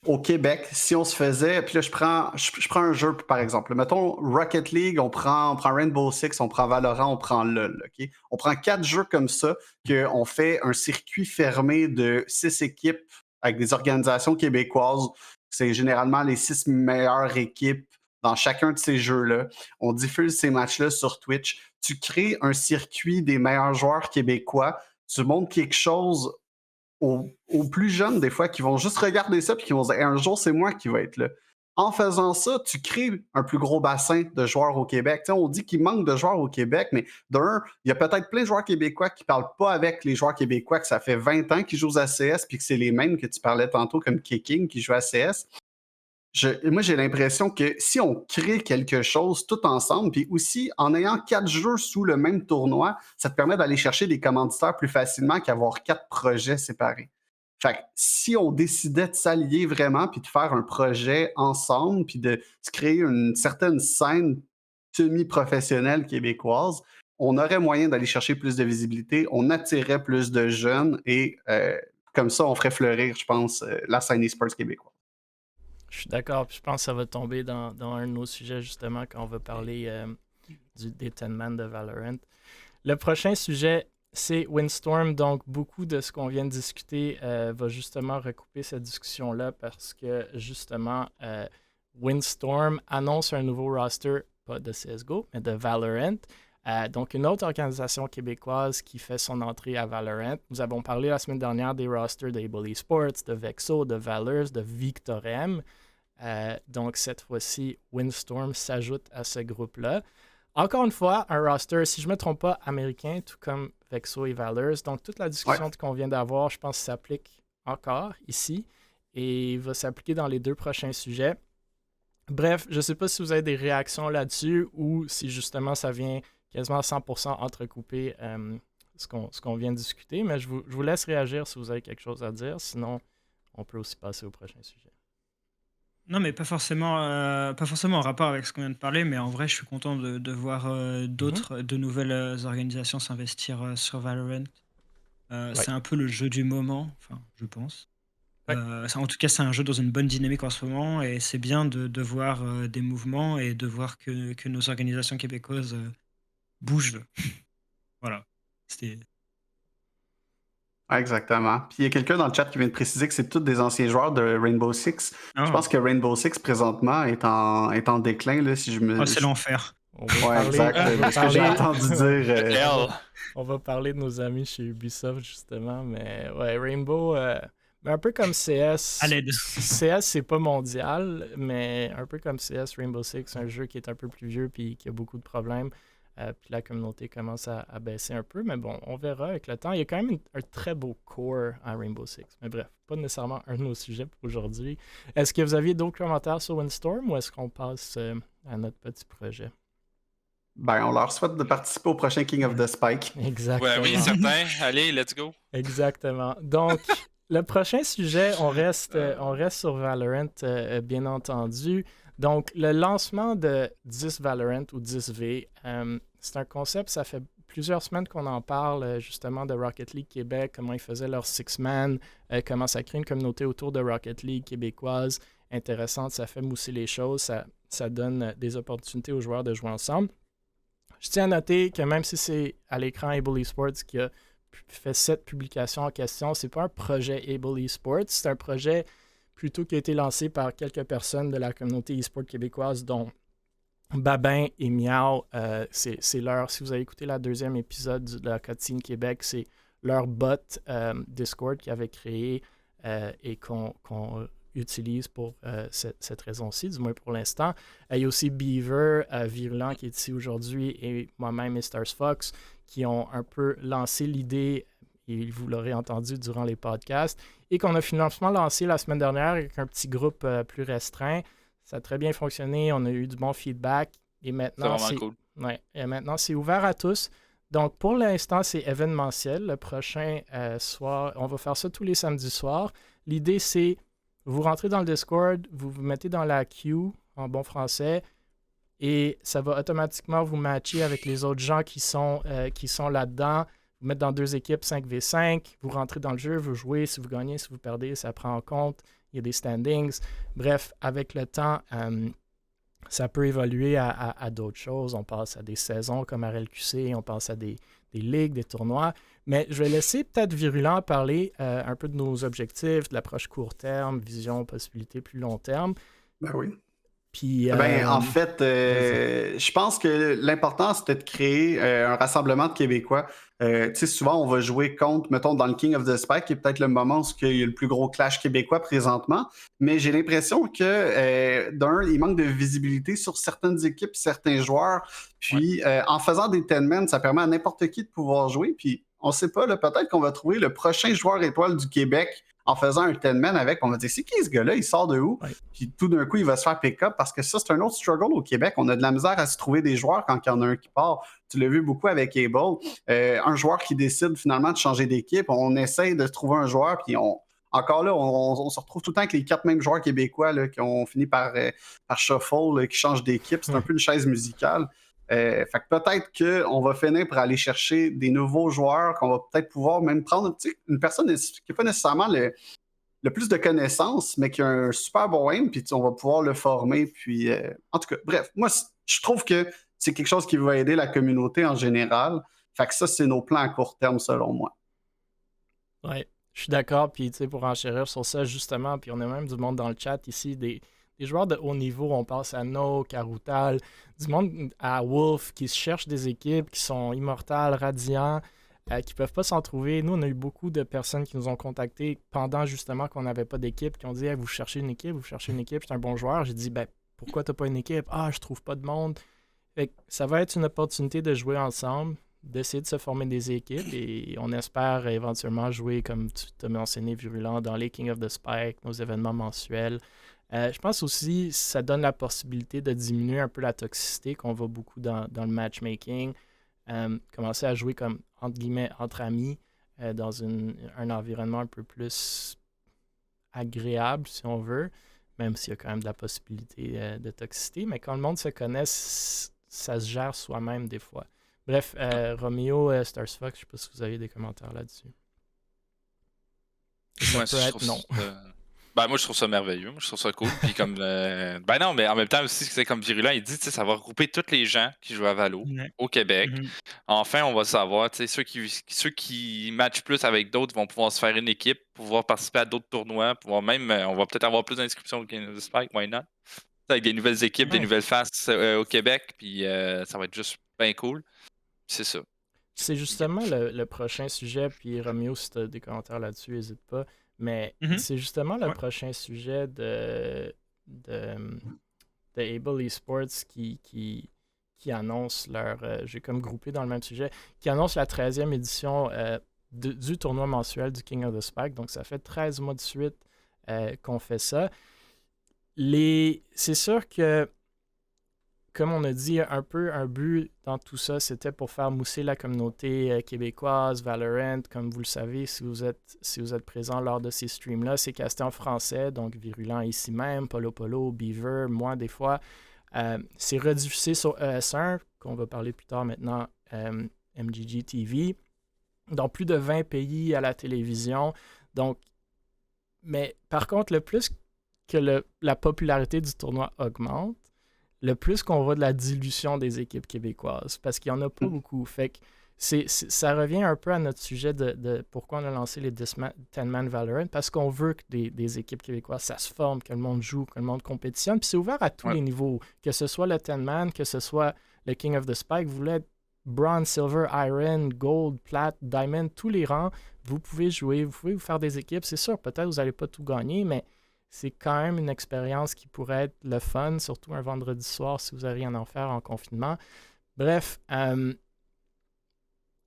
Au Québec, si on se faisait, puis là, je prends un jeu, par exemple. Mettons Rocket League, on prend Rainbow Six, on prend Valorant, on prend LoL. OK? On prend 4 jeux comme ça, qu'on fait un circuit fermé de 6 équipes avec des organisations québécoises. C'est généralement les 6 meilleures équipes dans chacun de ces jeux-là. On diffuse ces matchs-là sur Twitch. Tu crées un circuit des meilleurs joueurs québécois. Tu montres quelque chose aux plus jeunes, des fois, qui vont juste regarder ça et qui vont se dire un jour, c'est moi qui vais être là. En faisant ça, tu crées un plus gros bassin de joueurs au Québec. T'sais, on dit qu'il manque de joueurs au Québec, mais d'un, il y a peut-être plein de joueurs québécois qui ne parlent pas avec les joueurs québécois, que ça fait 20 ans qu'ils jouent à CS, puis que c'est les mêmes que tu parlais tantôt, comme Kicking, qui joue à CS. Moi, j'ai l'impression que si on crée quelque chose tout ensemble, puis aussi en ayant 4 jeux sous le même tournoi, ça te permet d'aller chercher des commanditaires plus facilement qu'avoir 4 projets séparés. Fait que si on décidait de s'allier vraiment, puis de faire un projet ensemble, puis de se créer une certaine scène semi-professionnelle québécoise, on aurait moyen d'aller chercher plus de visibilité, on attirerait plus de jeunes et comme ça, on ferait fleurir, je pense, la scène e-sports québécoise. Je suis d'accord, puis je pense que ça va tomber dans un de nos sujets, justement, quand on va parler des 10 Man de Valorant. Le prochain sujet, c'est Windstorm. Donc, beaucoup de ce qu'on vient de discuter va justement recouper cette discussion-là parce que, justement, Windstorm annonce un nouveau roster, pas de CSGO, mais de Valorant. Donc, une autre organisation québécoise qui fait son entrée à Valorant. Nous avons parlé la semaine dernière des rosters d'Able Esports, de Vexo, de Valors, de Victorem. Donc, cette fois-ci, Windstorm s'ajoute à ce groupe-là. Encore une fois, un roster, si je ne me trompe pas, américain, tout comme Vexo et Valors. Donc, toute la discussion qu'on vient d'avoir, je pense, s'applique encore ici et va s'appliquer dans les 2 prochains sujets. Bref, je ne sais pas si vous avez des réactions là-dessus ou si justement ça vient quasiment à 100% entrecouper ce qu'on vient de discuter, mais je vous laisse réagir si vous avez quelque chose à dire, sinon on peut aussi passer au prochain sujet. Non, mais pas forcément en rapport avec ce qu'on vient de parler, mais en vrai, je suis content de voir de nouvelles organisations s'investir sur Valorant. C'est un peu le jeu du moment, enfin, je pense. Ouais. En tout cas, c'est un jeu dans une bonne dynamique en ce moment, et c'est bien de voir des mouvements et de voir que nos organisations québécoises bougent. Voilà. C'était... Exactement. Puis il y a quelqu'un dans le chat qui vient de préciser que c'est tous des anciens joueurs de Rainbow Six. Ah. Je pense que Rainbow Six, présentement, est en déclin, là, si je me... c'est l'enfer. Ouais, exact. C'est ce que j'ai entendu dire. On va parler de nos amis chez Ubisoft, justement, mais ouais, Rainbow... mais un peu comme CS. À l'aide. CS, c'est pas mondial, mais un peu comme CS, Rainbow Six, un jeu qui est un peu plus vieux puis qui a beaucoup de problèmes. Puis la communauté commence à baisser un peu, mais bon, on verra avec le temps. Il y a quand même un très beau core à Rainbow Six. Mais bref, pas nécessairement un de nos sujets pour aujourd'hui. Est-ce que vous aviez d'autres commentaires sur Windstorm ou est-ce qu'on passe à notre petit projet? Ben, on leur souhaite de participer au prochain King of the Spike. Exactement. Ouais, oui, certain. Allez, let's go. Exactement. Donc, le prochain sujet, on reste sur Valorant, bien entendu. Donc, le lancement de 10 Valorant ou 10V, c'est un concept, ça fait plusieurs semaines qu'on en parle, justement, de Rocket League Québec, comment ils faisaient leur six-man, comment ça crée une communauté autour de Rocket League québécoise intéressante, ça fait mousser les choses, ça donne des opportunités aux joueurs de jouer ensemble. Je tiens à noter que même si c'est à l'écran Able Esports qui a fait cette publication en question, c'est pas un projet Able Esports, c'est un projet plutôt qui a été lancé par quelques personnes de la communauté e-sport québécoise, dont Babin et Miao. C'est leur, si vous avez écouté la 2e épisode de la Cotine Québec, c'est leur bot Discord qu'ils avaient créé et qu'on utilise pour cette raison-ci, du moins pour l'instant. Il y a aussi Beaver, Virulent qui est ici aujourd'hui, et moi-même et Stars Fox qui ont un peu lancé l'idée, et vous l'aurez entendu durant les podcasts, et qu'on a finalement lancé la semaine dernière avec un petit groupe plus restreint. Ça a très bien fonctionné. On a eu du bon feedback. Et C'est maintenant, vraiment cool. maintenant, c'est ouvert à tous. Donc, pour l'instant, c'est événementiel. Le prochain soir, on va faire ça tous les samedis soirs. L'idée, c'est vous rentrez dans le Discord, vous vous mettez dans la queue, en bon français, et ça va automatiquement vous matcher avec les autres gens qui sont là-dedans. Vous mettre dans 2 équipes 5v5, vous rentrez dans le jeu, vous jouez, si vous gagnez, si vous perdez, ça prend en compte. Il y a des standings. Bref, avec le temps, ça peut évoluer à d'autres choses. On passe à des saisons comme RLQC, on passe à des ligues, des tournois. Mais je vais laisser peut-être Virulent parler un peu de nos objectifs, de l'approche court terme, vision, possibilité plus long terme. Ben oui. Puis, En fait, je pense que l'important, c'était de créer un rassemblement de Québécois. Tu sais, souvent, on va jouer contre, mettons, dans le King of the Spike, qui est peut-être le moment où il y a le plus gros clash québécois présentement. Mais j'ai l'impression que, d'un, il manque de visibilité sur certaines équipes, certains joueurs. Puis, en faisant des 10-men, ça permet à n'importe qui de pouvoir jouer. Puis, on sait pas, là, peut-être qu'on va trouver le prochain joueur étoile du Québec en faisant un 10-man avec. On va dire, c'est qui ce gars-là? Il sort de où? Ouais. Puis tout d'un coup, il va se faire pick-up parce que ça, c'est un autre struggle au Québec. On a de la misère à se trouver des joueurs quand il y en a un qui part. Tu l'as vu beaucoup avec Able. Un joueur qui décide finalement de changer d'équipe, on essaye de trouver un joueur, puis encore là, on se retrouve tout le temps avec les 4 mêmes joueurs québécois là, qui ont fini par shuffle, là, qui changent d'équipe. C'est un peu une chaise musicale. Fait que peut-être qu'on va finir par aller chercher des nouveaux joueurs, qu'on va peut-être pouvoir même prendre une personne qui n'est pas nécessairement le plus de connaissances, mais qui a un super bon aim, puis on va pouvoir le former. Puis, en tout cas, bref, moi, je trouve que c'est quelque chose qui va aider la communauté en général. Fait que ça, c'est nos plans à court terme, selon moi. Oui, je suis d'accord. Puis, tu sais, pour enchérir sur ça, justement, puis on a même du monde dans le chat ici, des joueurs de haut niveau. On pense à No, Caroutal, du monde à Wolf qui se cherchent des équipes qui sont immortales, radiants, qui peuvent pas s'en trouver. Nous, on a eu beaucoup de personnes qui nous ont contactés pendant justement qu'on n'avait pas d'équipe, qui ont dit hey, vous cherchez une équipe, c'est un bon joueur. J'ai dit ben pourquoi t'as pas une équipe? Ah, je trouve pas de monde. Fait que ça va être une opportunité de jouer ensemble, d'essayer de se former des équipes et on espère éventuellement jouer, comme tu t'as mentionné, Virulent, dans les King of the Spike, nos événements mensuels. Je pense aussi que ça donne la possibilité de diminuer un peu la toxicité qu'on voit beaucoup dans le matchmaking. Commencer à jouer comme, entre guillemets, entre amis, dans un environnement un peu plus agréable, si on veut, même s'il y a quand même de la possibilité de toxicité. Mais quand le monde se connaît, ça se gère soi-même des fois. Bref, Roméo, Starsfox, je ne sais pas si vous avez des commentaires là-dessus. Ça peut être non. Ben, moi, je trouve ça merveilleux. Moi, je trouve ça cool. Puis comme. Ben non, mais en même temps aussi, c'est comme Virulent, il dit, ça va regrouper tous les gens qui jouent à Valo au Québec. Enfin, on va savoir, ceux qui matchent plus avec d'autres vont pouvoir se faire une équipe, pouvoir participer à d'autres tournois, pouvoir même. On va peut-être avoir plus d'inscriptions au Game of the Spike, why not? Avec des nouvelles équipes, des nouvelles faces au Québec, puis ça va être juste bien cool. C'est ça. C'est justement le prochain sujet, puis Roméo, si tu as des commentaires là-dessus, n'hésite pas. Mais c'est justement le prochain sujet de Able Esports qui annonce leur... j'ai comme groupé dans le même sujet, qui annonce la 13e édition du tournoi mensuel du King of the Spike. Donc, ça fait 13 mois de suite qu'on fait ça. C'est sûr que, comme on a dit, un peu un but dans tout ça, c'était pour faire mousser la communauté québécoise, Valorant. Comme vous le savez, si vous êtes présent lors de ces streams-là, c'est casté en français, donc Virulent ici même, Polo Polo, Beaver, moi des fois. C'est rediffusé sur ES1, qu'on va parler plus tard maintenant, MGG TV, dans plus de 20 pays à la télévision. Donc, mais par contre, le plus que la popularité du tournoi augmente, le plus qu'on voit de la dilution des équipes québécoises, parce qu'il n'y en a pas beaucoup. Fait que ça revient un peu à notre sujet de pourquoi on a lancé les 10-man Valorant, parce qu'on veut que des équipes québécoises, ça se forme, que le monde joue, que le monde compétitionne, puis c'est ouvert à tous les niveaux, que ce soit le 10-man, que ce soit le King of the Spike, vous voulez être Bronze, Silver, Iron, Gold, Plat, Diamond, tous les rangs, vous pouvez jouer, vous pouvez vous faire des équipes, c'est sûr, peut-être vous n'allez pas tout gagner, mais c'est quand même une expérience qui pourrait être le fun, surtout un vendredi soir si vous n'avez rien à en faire en confinement. Bref,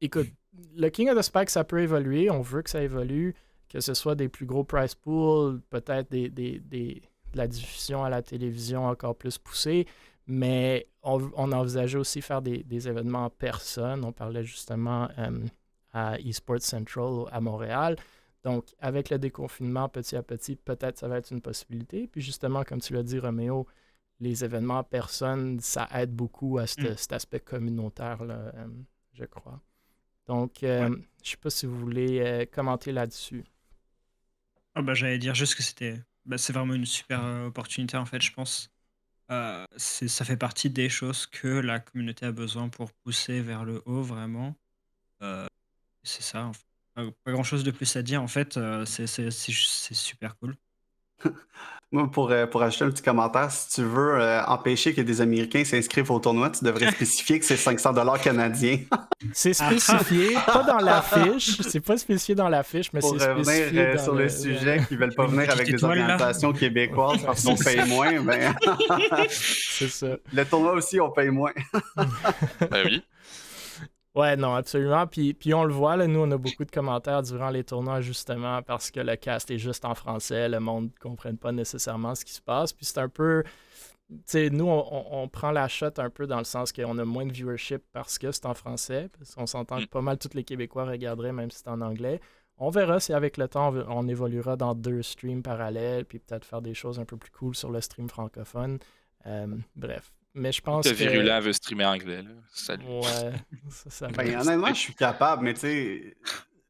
écoute, le King of the Spike, ça peut évoluer. On veut que ça évolue, que ce soit des plus gros prize pools, peut-être des de la diffusion à la télévision encore plus poussée, mais on envisageait aussi faire des événements en personne. On parlait justement à eSports Central à Montréal. Donc, avec le déconfinement, petit à petit, peut-être ça va être une possibilité. Puis justement, comme tu l'as dit, Roméo, les événements en personne, ça aide beaucoup à cet aspect communautaire-là, je crois. Donc, je ne sais pas si vous voulez commenter là-dessus. J'allais dire juste que c'est vraiment une super opportunité, en fait, je pense. Ça fait partie des choses que la communauté a besoin pour pousser vers le haut, vraiment. Euh, c'est ça, en fait. Pas grand-chose de plus à dire, en fait. C'est super cool. Moi, pour ajouter un petit commentaire, si tu veux empêcher que des Américains s'inscrivent au tournoi, tu devrais spécifier que c'est 500$ canadiens. C'est spécifié, pas dans l'affiche. C'est pas spécifié dans l'affiche, mais Pour c'est spécifié revenir dans sur le sujet, qui veulent pas Une venir avec petite des étoile, là. organisations québécoises parce qu'on paye moins, ben, C'est ça. le tournoi aussi, on paye moins. Ben oui. Ouais, non, absolument. Puis on le voit, là, nous, on a beaucoup de commentaires durant les tournois, justement, parce que le cast est juste en français. Le monde ne comprenne pas nécessairement ce qui se passe. Puis c'est un peu... Tu sais, nous, on prend la shot un peu dans le sens qu'on a moins de viewership parce que c'est en français. Parce qu'on s'entend que pas mal tous les Québécois regarderaient, même si c'est en anglais. On verra si avec le temps, on évoluera dans 2 streams parallèles, puis peut-être faire des choses un peu plus cool sur le stream francophone. Bref. Mais je pense Le que... virulent veut streamer anglais. Là. Salut. Ouais, ça Ben, honnêtement, je suis capable, mais tu sais.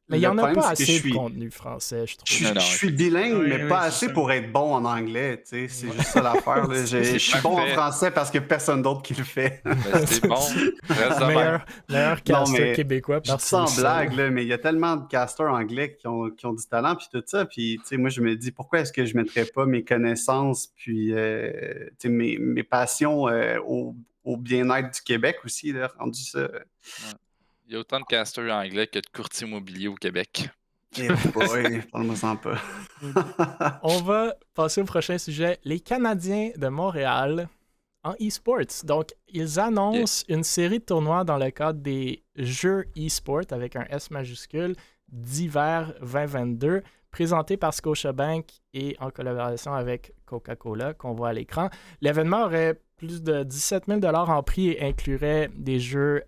Mais il n'y le en a problème, pas c'est que assez de contenu français, je trouve. Je suis bilingue, Oui, mais oui, pas c'est assez ça. pour être bon en anglais. Tu sais, c'est juste ça l'affaire. Là. Je suis bon en parfait. français parce qu'il n'y a personne d'autre qui le fait. Ben, c'est bon. Reste de même. Meilleur caster mais québécois Je par dis ça en blague, là, mais il y a tellement de casters anglais qui ont du talent, puis tout ça. Puis, tu sais, moi, je me dis, pourquoi est-ce que je ne mettrais pas mes connaissances, puis, tu sais, mes passions au bien-être du Québec aussi, là, rendu ça. Il y a autant de casters anglais que de courtiers immobiliers au Québec. Eh boy, parle-moi-en pas. On va passer au prochain sujet. Les Canadiens de Montréal en e-sports. Donc, ils annoncent une série de tournois dans le cadre des Jeux e-sport avec un S majuscule d'hiver 2022, présentés par Scotiabank et en collaboration avec Coca-Cola, qu'on voit à l'écran. L'événement aurait plus de 17 000 $ en prix et inclurait les jeux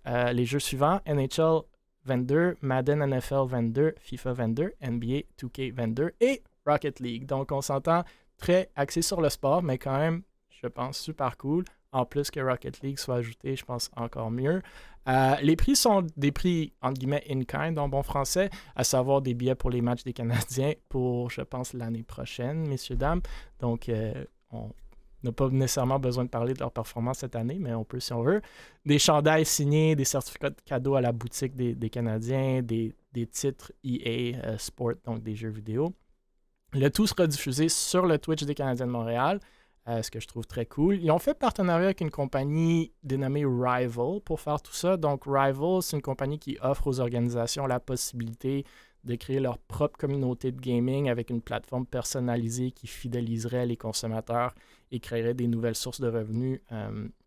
suivants: NHL 22, Madden NFL 22, FIFA 22, NBA 2K 22 et Rocket League. Donc, on s'entend très axé sur le sport, mais quand même, je pense, super cool. En plus que Rocket League soit ajouté, je pense encore mieux. Les prix sont des prix, entre guillemets, in-kind en bon français, à savoir des billets pour les matchs des Canadiens pour, je pense, l'année prochaine, messieurs, dames. Donc, on n'a pas nécessairement besoin de parler de leur performance cette année, mais on peut si on veut. Des chandails signés, des certificats de cadeaux à la boutique des Canadiens, des titres EA Sport, donc des jeux vidéo. Le tout sera diffusé sur le Twitch des Canadiens de Montréal, ce que je trouve très cool. Ils ont fait partenariat avec une compagnie dénommée Rival pour faire tout ça. Donc, Rival, c'est une compagnie qui offre aux organisations la possibilité de créer leur propre communauté de gaming avec une plateforme personnalisée qui fidéliserait les consommateurs et créerait des nouvelles sources de revenus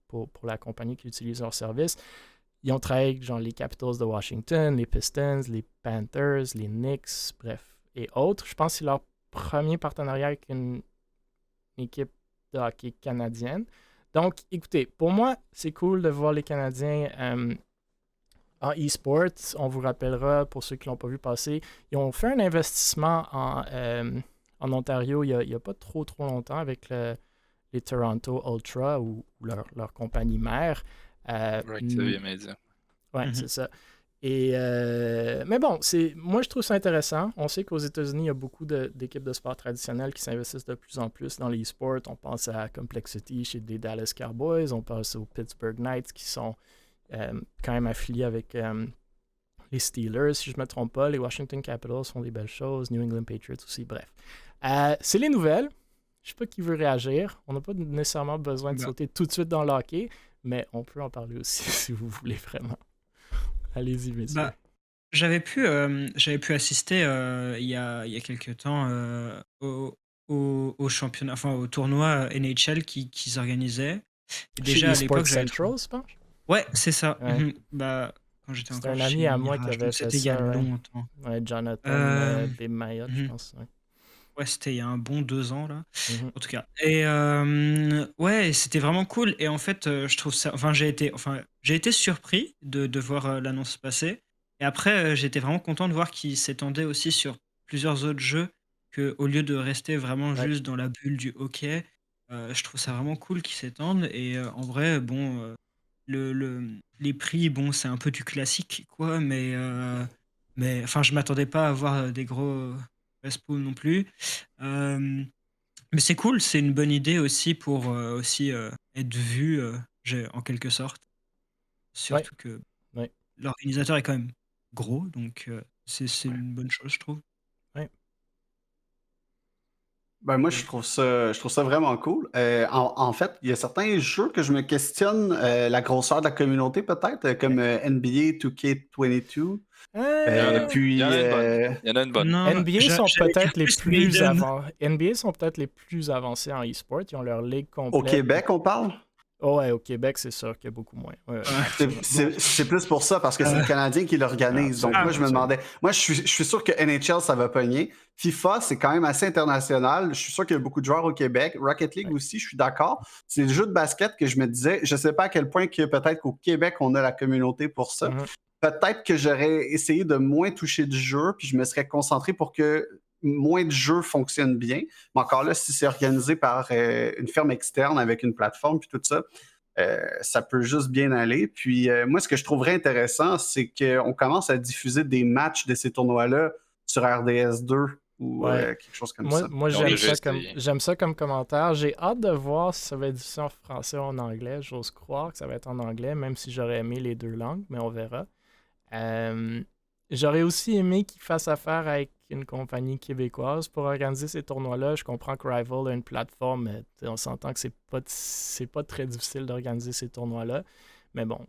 pour la compagnie qui utilise leur service. Ils ont travaillé avec genre, les Capitals de Washington, les Pistons, les Panthers, les Knicks, bref, et autres. Je pense que c'est leur premier partenariat avec une équipe de hockey canadienne. Donc, écoutez, pour moi, c'est cool de voir les Canadiens en e-sport. On vous rappellera, pour ceux qui ne l'ont pas vu passer, ils ont fait un investissement en Ontario il n'y a pas trop longtemps avec les Toronto Ultra ou leur compagnie mère. Right, ça vient média. Oui, c'est ça. Mais bon, moi je trouve ça intéressant. On sait qu'aux États-Unis, il y a beaucoup d'équipes de sport traditionnelles qui s'investissent de plus en plus dans l'e-sport. On pense à Complexity chez les Dallas Cowboys, on pense aux Pittsburgh Knights qui sont quand même affiliés avec les Steelers, si je ne me trompe pas. Les Washington Capitals font des belles choses, New England Patriots aussi, bref. C'est les nouvelles. Je ne sais pas qui veut réagir. On n'a pas nécessairement besoin de sauter tout de suite dans le hockey, mais on peut en parler aussi si vous voulez vraiment. Allez-y, messieurs. J'avais pu assister il y a quelques temps au championnat, enfin au tournoi NHL qu'ils organisaient. Et déjà à l'époque, Central, je pense. Ouais, c'est ça. Ouais. Quand j'étais C'était encore un ami chez à moi qui Mirage, avait donc fait c'était il y a ça. longtemps. Ouais, Jonathan B. Mayotte, je mhm. pense. Ouais. Ouais, c'était il y a un bon 2 ans là, Mhm. en tout cas. Et ouais, c'était vraiment cool. Et en fait, je trouve ça. J'ai été surpris de voir l'annonce passer. Et après, j'étais vraiment content de voir qu'il s'étendait aussi sur plusieurs autres jeux, que au lieu de rester vraiment Ouais. juste dans la bulle du hockey, je trouve ça vraiment cool qu'il s'étende. Et en vrai, bon, les prix, bon, c'est un peu du classique, quoi, mais enfin, je m'attendais pas à voir des gros respo non plus. Euh, mais c'est cool, c'est une bonne idée aussi pour aussi être vu en quelque sorte. Ouais. Surtout que Ouais. l'organisateur est quand même gros, donc c'est une bonne chose, je trouve. Ouais. Ben moi, Et- je trouve ça vraiment cool. En fait, il y a certains jeux que je me questionne la grosseur de la communauté, peut-être, comme NBA 2K22. Il y en a, il y en Puis, a une bonne. Il y en a une bonne. Non, NBA sont j'allais dire peut-être les plus plus Maiden. NBA sont peut-être les plus avancés en e-sport. Ils ont leur ligue au complète. Québec, on parle. Oh ouais, au Québec, c'est sûr qu'il y a beaucoup moins. Ouais, absolument. C'est plus pour ça, parce que c'est le Canadien qui l'organise. Donc, Absolument, moi, je me absolument. demandais. Moi, je suis sûr que NHL, ça va pogner. FIFA, c'est quand même assez international. Je suis sûr qu'il y a beaucoup de joueurs au Québec. Rocket League Ouais. aussi, je suis d'accord. C'est le jeu de basket que je me disais. Je sais pas à quel point que peut-être qu'au Québec, on a la communauté pour ça. Mhm. Peut-être que j'aurais essayé de moins toucher du jeu, puis je me serais concentré pour que moins de jeux fonctionnent bien. Mais encore là, si c'est organisé par une firme externe avec une plateforme, puis tout ça, ça peut juste bien aller. Puis moi, ce que je trouverais intéressant, c'est qu'on commence à diffuser des matchs de ces tournois-là sur RDS2 ou Ouais. quelque chose comme Moi, ça. moi Ils ont j'aime déjà ça comme essayé. j'aime ça comme commentaire. J'ai hâte de voir si ça va être diffusé en français ou en anglais. J'ose croire que ça va être en anglais, même si j'aurais aimé les deux langues, mais on verra. Euh, J'aurais aussi aimé qu'ils fassent affaire avec une compagnie québécoise pour organiser ces tournois-là. Je comprends que Rival a une plateforme, mais on s'entend que c'est pas très difficile d'organiser ces tournois-là. Mais bon,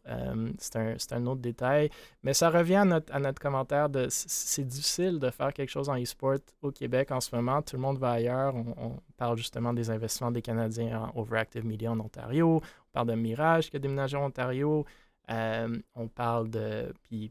c'est un autre détail. Mais ça revient à notre commentaire de c'est difficile de faire quelque chose en e-sport au Québec en ce moment. Tout le monde va ailleurs. On parle justement des investissements des Canadiens en Overactive Media en Ontario. On parle de Mirage qui a déménagé en Ontario. On parle de puis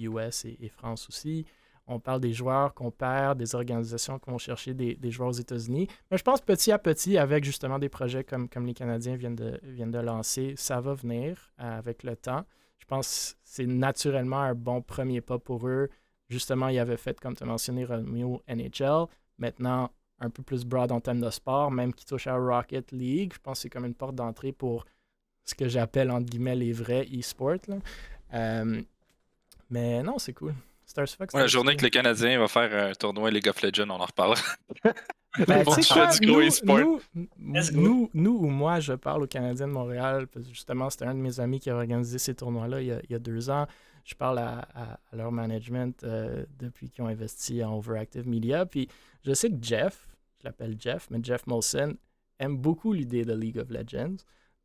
US et France aussi. On parle des joueurs qu'on perd, des organisations qui vont chercher des joueurs aux États-Unis. Mais je pense petit à petit, avec justement des projets comme les Canadiens viennent de lancer, ça va venir avec le temps. Je pense que c'est naturellement un bon premier pas pour eux. Justement, ils avaient fait, comme tu as mentionné, Romeo NHL. Maintenant, un peu plus broad en termes de sport, même qui touche à Rocket League. Je pense que c'est comme une porte d'entrée pour ce que j'appelle entre guillemets les vrais e-sports. Mais non, c'est cool. Stars Fox, La journée que le Canadien va faire un tournoi League of Legends, on en reparlera. Ben, Pour tu sais tuer quoi, du gros e-sport. Let's go. nous ou moi, je parle aux Canadiens de Montréal, parce que justement, c'était un de mes amis qui a organisé ces tournois-là il y a 2 ans. Je parle à leur management depuis qu'ils ont investi en Overactive Media. Puis je sais que Jeff, je l'appelle Jeff, mais Jeff Molson, aime beaucoup l'idée de League of Legends.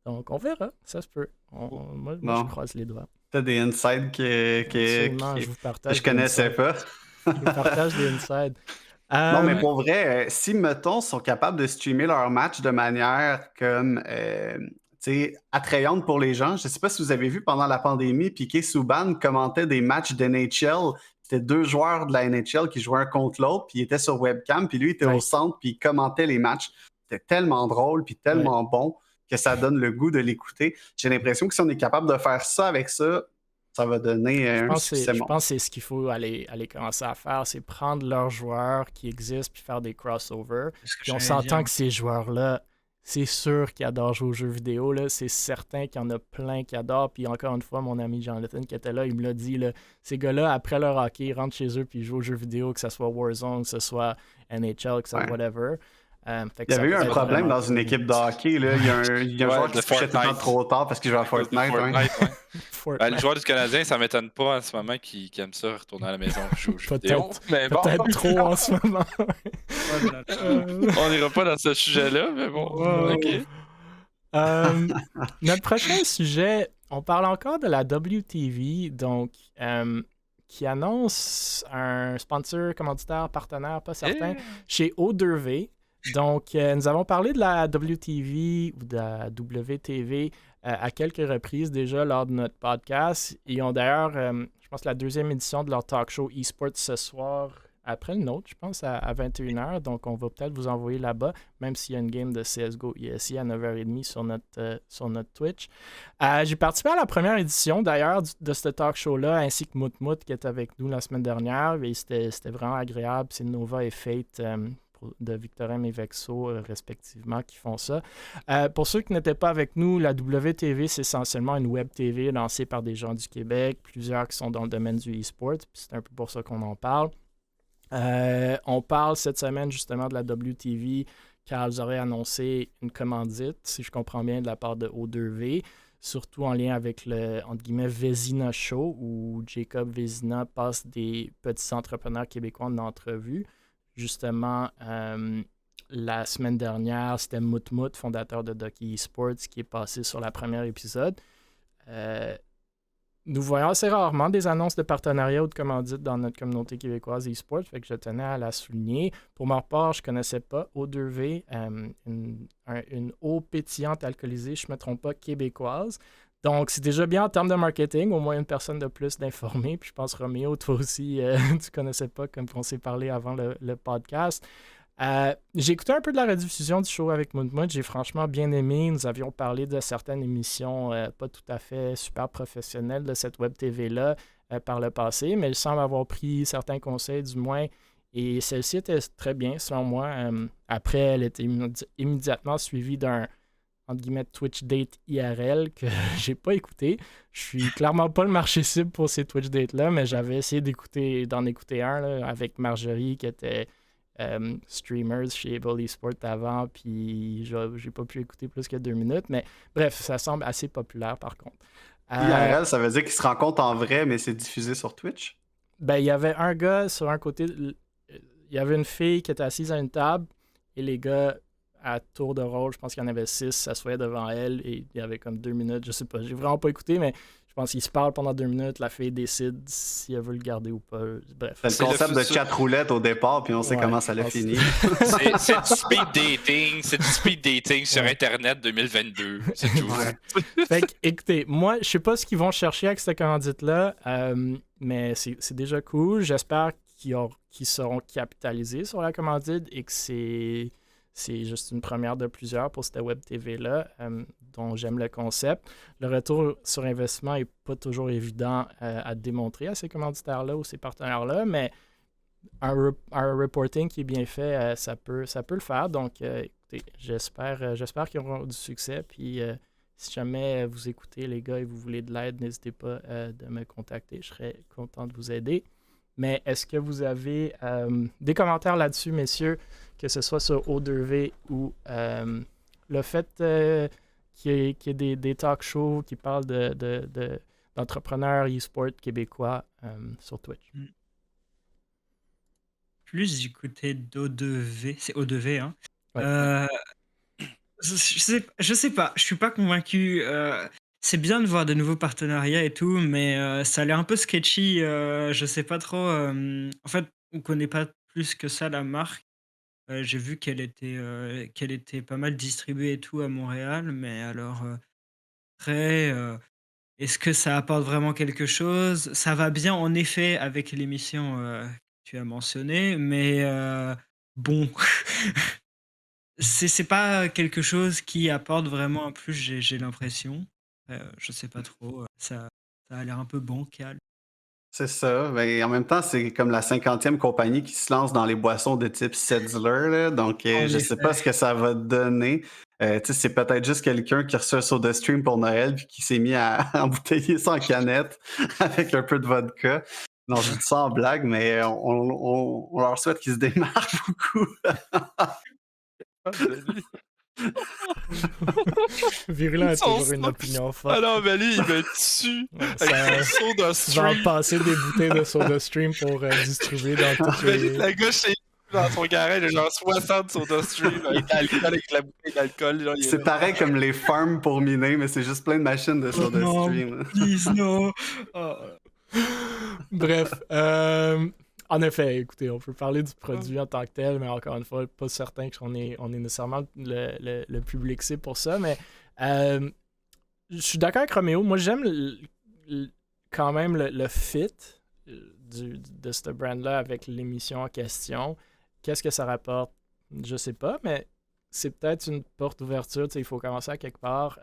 Donc, on verra, ça se peut. Moi, je Bon, croise les doigts. t'as des insides Absolument, je vous que partage je des connaissais insights. pas. Je vous partage des insides. Non, mais Euh, pour vrai, si, mettons, sont capables de streamer leur match de manière comme, tu sais, attrayante pour les gens, je ne sais pas si vous avez vu pendant la pandémie, Piqué Souban commentait des matchs d'NHL. C'était 2 joueurs de la NHL qui jouaient un contre l'autre, puis il était sur webcam, puis lui était au ouais, centre, puis il commentait les matchs. C'était tellement drôle, puis ouais. tellement bon que ça donne le goût de l'écouter. J'ai l'impression que si on est capable de faire ça avec ça, ça va donner un succès Je monstre. pense que c'est ce qu'il faut aller commencer à faire, c'est prendre leurs joueurs qui existent puis faire des crossovers. C'est ce que Puis on j'allais s'entend dire. que ces joueurs-là, c'est sûr qu'ils adorent jouer aux jeux vidéo. Là. C'est certain qu'il y en a plein qui adorent. Puis encore une fois, mon ami Jonathan qui était là, il me l'a dit, là, ces gars-là, après leur hockey, ils rentrent chez eux puis ils jouent aux jeux vidéo, que ce soit Warzone, que ce soit NHL, que ce soit Ouais. whatever. Fait Il que y ça avait eu peut un être problème vraiment dans une cool. équipe de hockey. Là. Il y a un Ouais, joueur qui de se couchait tout le temps Fortnite. trop tard parce qu'il jouait à À cause de Fortnite. Ouais. Fortnite, ouais. Ben, Fortnite. le joueur du Canadien, ça m'étonne pas en ce moment qui aime ça retourner à la maison et jouer aux jeux vidéo. Peut-être Mais bon, peut-être trop en ce moment. Oh là là. on n'ira pas dans ce sujet-là, mais bon, Wow. ok. Notre prochain sujet, on parle encore de la WTV, donc qui annonce un sponsor, commanditaire, partenaire, pas certain, Eh, chez O2V. Donc, nous avons parlé de la WTV ou de la WTV à quelques reprises déjà lors de notre podcast. Ils ont d'ailleurs, je pense, la 2e édition de leur talk show eSports ce soir après le nôtre, je pense, à 21h. Donc, on va peut-être vous envoyer là-bas, même s'il y a une game de CSGO ici à 9h30 sur notre Twitch. J'ai participé à la première édition, d'ailleurs, de ce talk show-là, ainsi que Moutmout qui est avec nous la semaine dernière. Et c'était vraiment agréable. C'est Nova et Fate de Victorin et Vexo, respectivement, qui font ça. Pour ceux qui n'étaient pas avec nous, la WTV, c'est essentiellement une web TV lancée par des gens du Québec, plusieurs qui sont dans le domaine du e-sport, puis c'est un peu pour ça qu'on en parle. On parle cette semaine justement de la WTV, car ils auraient annoncé une commandite, si je comprends bien, de la part de O2V, surtout en lien avec le, entre guillemets, Vézina Show, où Jacob Vézina passe des petits entrepreneurs québécois en entrevue. Justement, la semaine dernière, c'était Moutmout, fondateur de Ducky Esports, qui est passé sur la première épisode. Nous voyons assez rarement des annonces de partenariat ou de commandite dans notre communauté québécoise e-sport, fait que je tenais à la souligner. Pour ma part, je ne connaissais pas O2V, une eau pétillante alcoolisée, je ne me trompe pas, québécoise. Donc, c'est déjà bien en termes de marketing, au moins une personne de plus d'informer. Puis je pense, Roméo, toi aussi, tu ne connaissais pas, comme on s'est parlé avant le podcast. J'ai écouté un peu de la rediffusion du show avec Moutmout. J'ai franchement bien aimé. Nous avions parlé de certaines émissions pas tout à fait super professionnelles de cette web TV-là par le passé, mais il semble avoir pris certains conseils du moins. Et celle-ci était très bien, selon moi. Après, elle était immédiatement suivie d'un, entre guillemets, Twitch Date IRL que j'ai pas écouté. Je suis clairement pas le marché cible pour ces Twitch Dates-là, mais j'avais essayé d'en écouter un là, avec Marjorie qui était streamers chez Able Esports avant, puis j'ai pas pu écouter plus que 2 minutes, mais bref, ça semble assez populaire par contre. IRL, ça veut dire qu'ils se rencontrent en vrai, mais c'est diffusé sur Twitch? Ben, il y avait un gars sur un côté, il y avait une fille qui était assise à une table, et les gars, à tour de rôle, je pense qu'il y en avait 6, s'assoyaient devant elle, et il y avait comme 2 minutes, je sais pas, j'ai vraiment pas écouté, mais je pense qu'ils se parlent pendant 2 minutes, la fille décide si elle veut le garder ou pas. Bref. C'est le concept de chat roulette au départ, puis on sait comment ça l'a fini. C'est du speed dating sur Internet 2022, c'est tout. Fait que, écoutez, moi, je sais pas ce qu'ils vont chercher avec cette commandite-là, mais c'est déjà cool. J'espère qu'ils seront capitalisés sur la commandite et que c'est juste une première de plusieurs pour cette web TV-là, dont j'aime le concept. Le retour sur investissement n'est pas toujours évident à démontrer à ces commanditaires-là ou ces partenaires-là, mais un reporting qui est bien fait, ça peut le faire. Donc, écoutez, j'espère qu'ils auront du succès. Puis, si jamais vous écoutez, les gars, et vous voulez de l'aide, n'hésitez pas de me contacter. Je serais content de vous aider. Mais est-ce que vous avez des commentaires là-dessus, messieurs, que ce soit sur O2V ou le fait qu'il y ait des talk shows qui parlent d'entrepreneurs e-sport québécois sur Twitch? Plus du côté d'O2V, c'est O2V, hein? Ouais. Je sais pas, je suis pas convaincu. C'est bien de voir de nouveaux partenariats et tout, mais ça a l'air un peu sketchy. Je sais pas trop. En fait, on connaît pas plus que ça la marque. J'ai vu qu'elle était pas mal distribuée et tout à Montréal, mais alors après, est-ce que ça apporte vraiment quelque chose? Ça va bien en effet avec l'émission que tu as mentionnée, mais bon. C'est pas quelque chose qui apporte vraiment un plus, j'ai l'impression. Je sais pas trop, ça a l'air un peu bancal. C'est ça. Mais en même temps, c'est comme la 50e compagnie qui se lance dans les boissons de type Setzler. Là. Donc, En je sais effet. pas ce que ça va donner. Tu sais, c'est peut-être juste quelqu'un qui reçoit un SodaStream pour Noël puis qui s'est mis à embouteiller ça en canette avec un peu de vodka. Non, je dis ça en blague, mais on leur souhaite qu'ils se démarquent beaucoup. Virulent a Son toujours une son. opinion forte. Ah non, mais lui, il me tue Ça- avec un saut de Tu vas en stream. passer des bouteilles de SodaStream pour distribuer dans toutes Imagine les... le gars chez lui, dans son garage, il a genre 60 soda stream avec l'alcool, avec la bouteille d'alcool. Genre, il est C'est là. pareil comme les farms pour miner, mais c'est juste plein de machines de Oh non, SodaStream. please, no! Oh. Bref, en effet, écoutez, on peut parler du produit en tant que tel, mais encore une fois, pas certain qu'on est nécessairement le public cible pour ça, mais je suis d'accord avec Roméo. Moi, j'aime quand même le fit de ce brand-là avec l'émission en question. Qu'est-ce que ça rapporte? Je sais pas, mais c'est peut-être une porte d'ouverture. Il faut commencer à quelque part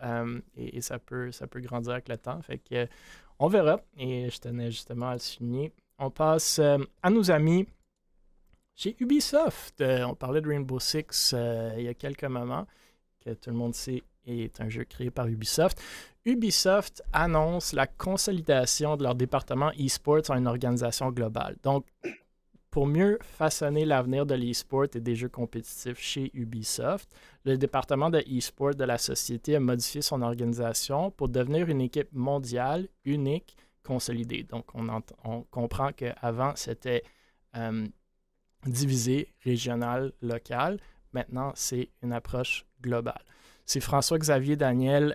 et ça peut grandir avec le temps. Fait que on verra. Et je tenais justement à le souligner. On passe à nos amis chez Ubisoft. On parlait de Rainbow Six il y a quelques moments, que tout le monde sait est un jeu créé par Ubisoft. Ubisoft annonce la consolidation de leur département e-sports en une organisation globale. Donc, pour mieux façonner l'avenir de l'e-sport et des jeux compétitifs chez Ubisoft, le département de e-sport de la société a modifié son organisation pour devenir une équipe mondiale, unique, consolidée. Donc, on comprend qu'avant, c'était divisé, régional, local. Maintenant, c'est une approche globale. C'est François-Xavier Daniel,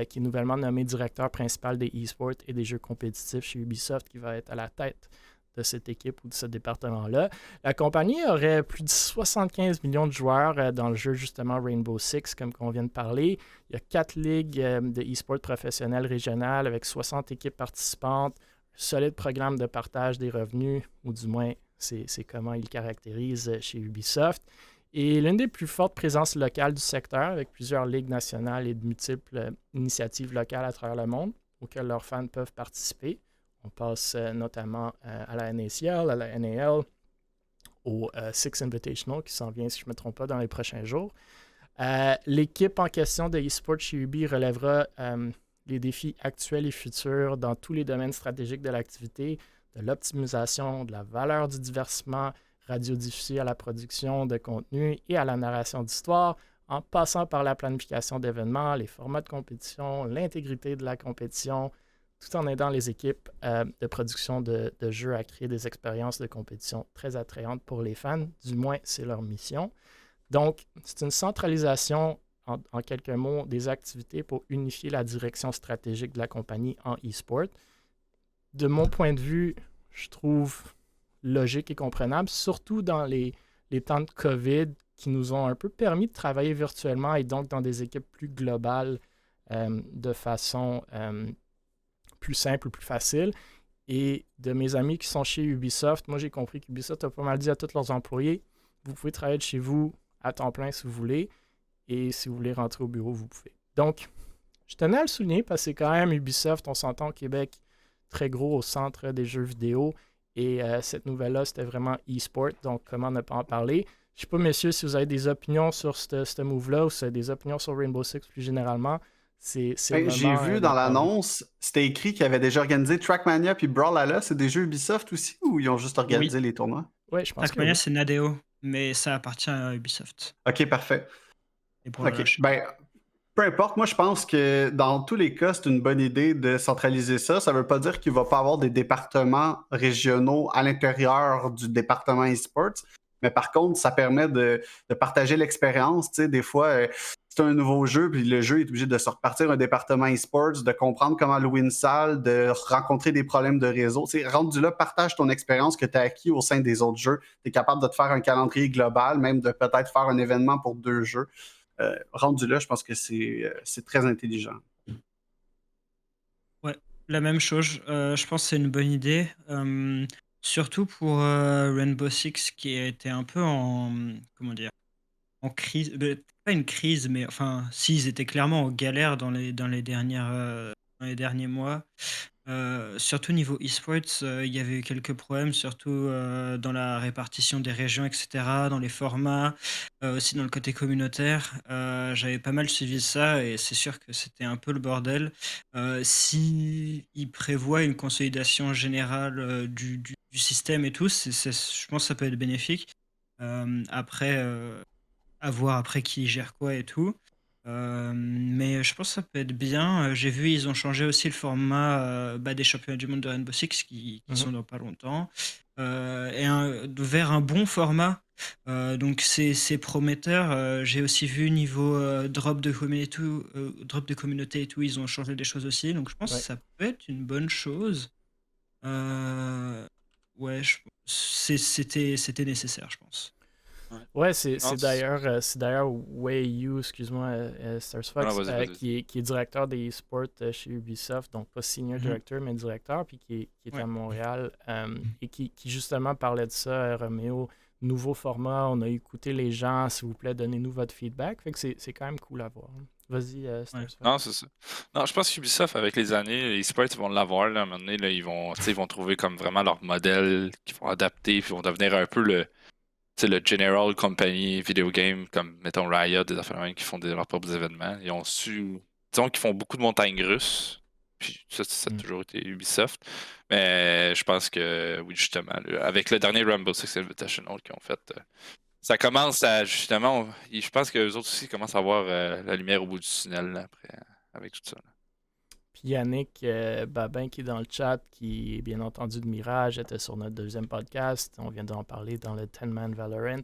qui est nouvellement nommé directeur principal des e-sports et des jeux compétitifs chez Ubisoft, qui va être à la tête de cette équipe ou de ce département-là. La compagnie aurait plus de 75 millions de joueurs dans le jeu, justement, Rainbow Six, comme on vient de parler. Il y a 4 ligues de e-sport professionnelles régionales avec 60 équipes participantes, un solide programme de partage des revenus, ou du moins, c'est comment ils le caractérisent chez Ubisoft. Et l'une des plus fortes présences locales du secteur, avec plusieurs ligues nationales et de multiples initiatives locales à travers le monde auxquelles leurs fans peuvent participer. On passe notamment à la NACL, à la NAL, au Six Invitational qui s'en vient, si je ne me trompe pas, dans les prochains jours. L'équipe en question de eSports chez Ubi relèvera les défis actuels et futurs dans tous les domaines stratégiques de l'activité, de l'optimisation, de la valeur du divertissement radiodiffusé à la production de contenu et à la narration d'histoire, en passant par la planification d'événements, les formats de compétition, l'intégrité de la compétition, tout en aidant les équipes de production de jeux à créer des expériences de compétition très attrayantes pour les fans. Du moins, c'est leur mission. Donc, c'est une centralisation, en quelques mots, des activités pour unifier la direction stratégique de la compagnie en e-sport. De mon point de vue, je trouve logique et comprenable, surtout dans les temps de COVID qui nous ont un peu permis de travailler virtuellement et donc dans des équipes plus globales de façon plus simple, plus facile. Et de mes amis qui sont chez Ubisoft, moi j'ai compris qu'Ubisoft a pas mal dit à tous leurs employés, vous pouvez travailler de chez vous à temps plein si vous voulez, et si vous voulez rentrer au bureau, vous pouvez. Donc, je tenais à le souligner parce que c'est quand même Ubisoft, on s'entend au Québec, très gros au centre des jeux vidéo, et cette nouvelle-là, c'était vraiment e-sport, donc comment ne pas en parler. Je ne sais pas, messieurs, si vous avez des opinions sur ce move-là, ou si vous avez des opinions sur Rainbow Six plus généralement. C'est J'ai vu dans l'annonce, c'était écrit qu'ils avaient déjà organisé Trackmania puis Brawlhalla. C'est des jeux Ubisoft aussi ou ils ont juste organisé les tournois? Oui, je pense que Trackmania, oui. c'est Nadeo, mais ça appartient à Ubisoft. Ok, parfait. Et Brawlhalla, Ok, ben, peu importe, moi je pense que dans tous les cas, c'est une bonne idée de centraliser ça. Ça ne veut pas dire qu'il ne va pas avoir des départements régionaux à l'intérieur du département e-sports, mais par contre, ça permet de partager l'expérience. Tu sais, des fois, c'est un nouveau jeu, puis le jeu est obligé de se repartir un département e-sports, de comprendre comment louer une salle, de rencontrer des problèmes de réseau. Tu sais, rendu là, partage ton expérience que tu as acquis au sein des autres jeux. Tu es capable de te faire un calendrier global, même de peut-être faire un événement pour 2 jeux. Rendu là, je pense que c'est très intelligent. Ouais, la même chose. Je pense que c'est une bonne idée. Surtout pour Rainbow Six qui était un peu comment dire, en crise. Pas une crise, mais enfin, si, ils étaient clairement en galère dans les derniers mois. Surtout niveau e-sports, il y avait eu quelques problèmes, surtout dans la répartition des régions, etc., dans les formats, aussi dans le côté communautaire. J'avais pas mal suivi ça et c'est sûr que c'était un peu le bordel. Si ils prévoient une consolidation générale du système et tout, je pense que ça peut être bénéfique. Après, à voir après qui gère quoi et tout. Mais je pense que ça peut être bien. J'ai vu, ils ont changé aussi le format des championnats du monde de Rainbow Six qui sont dans pas longtemps. Vers un bon format. Donc c'est prometteur. J'ai aussi vu niveau drop de communauté et tout, ils ont changé des choses aussi. Donc je pense que ça peut être une bonne chose. Ouais, c'était nécessaire, je pense. Ouais, Non, c'est d'ailleurs Wei Yu, excuse-moi, Stars non, Fox, vas-y, vas-y. qui est directeur des e-sports chez Ubisoft, donc pas senior Mhm. director, mais directeur, puis qui est Ouais. à Montréal, et qui justement parlait de ça, Roméo, nouveau format, on a écouté les gens, s'il vous plaît, donnez-nous votre feedback, fait que c'est quand même cool à voir. Vas-y, Stars Ouais. Fox. Non, c'est ça. Non, je pense qu'Ubisoft, avec les années, les sprites, ils vont l'avoir, là, à un moment donné, là, ils vont, tu sais, ils vont trouver comme vraiment leur modèle qu'ils vont adapter, puis ils vont devenir un peu le, tu sais, le general company video game, comme, mettons, Riot, des affaires de même qui font leurs propres événements. Ils ont su, disons qu'ils font beaucoup de montagnes russes, puis ça a Mm. toujours été Ubisoft. Mais je pense que, oui, justement, là, avec le dernier Rainbow Six Invitational qu'ils ont fait, ça commence à, justement, je pense que les autres aussi commencent à voir la lumière au bout du tunnel, là, après, avec tout ça, là. Puis Yannick Babin qui est dans le chat, qui est bien entendu de Mirage, était sur notre deuxième podcast. On vient d'en parler dans le 10-Man Valorant.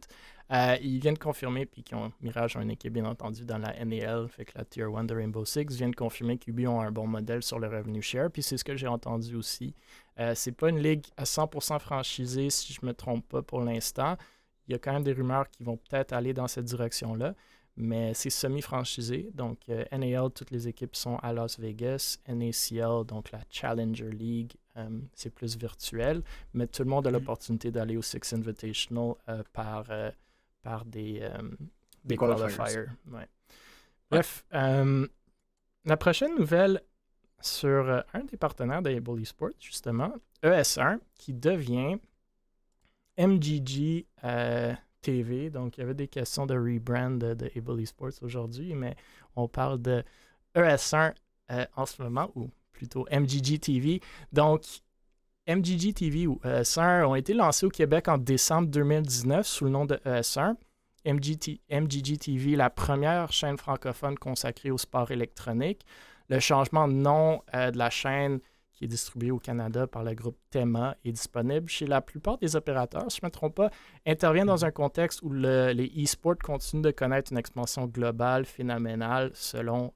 Il vient de confirmer, puis Mirage a une équipe bien entendu dans la NAL, fait que la Tier 1 de Rainbow Six vient de confirmer qu'Ubi ont un bon modèle sur le revenue share, puis c'est ce que j'ai entendu aussi. C'est pas une ligue à 100% franchisée, si je me trompe pas pour l'instant. Il y a quand même des rumeurs qui vont peut-être aller dans cette direction-là. Mais c'est semi-franchisé. Donc, NAL, toutes les équipes sont à Las Vegas. NACL, donc la Challenger League, c'est plus virtuel. Mais tout le monde a l'opportunité d'aller au Six Invitational par des qualifiers. Ouais. Bref, la prochaine nouvelle sur un des partenaires d'Able Esports, justement, ES1, qui devient MGG TV. Donc, il y avait des questions de rebrand de Able Esports aujourd'hui, mais on parle de ES1 en ce moment, ou plutôt MGG TV. Donc, MGG TV ou ES1 ont été lancés au Québec en décembre 2019 sous le nom de ES1. MGG TV, la première chaîne francophone consacrée au sport électronique. Le changement de nom de la chaîne qui est distribuée au Canada par le groupe Tema est disponible chez la plupart des opérateurs, si je ne me trompe pas, intervient dans un contexte où les e-sports continuent de connaître une expansion globale phénoménale selon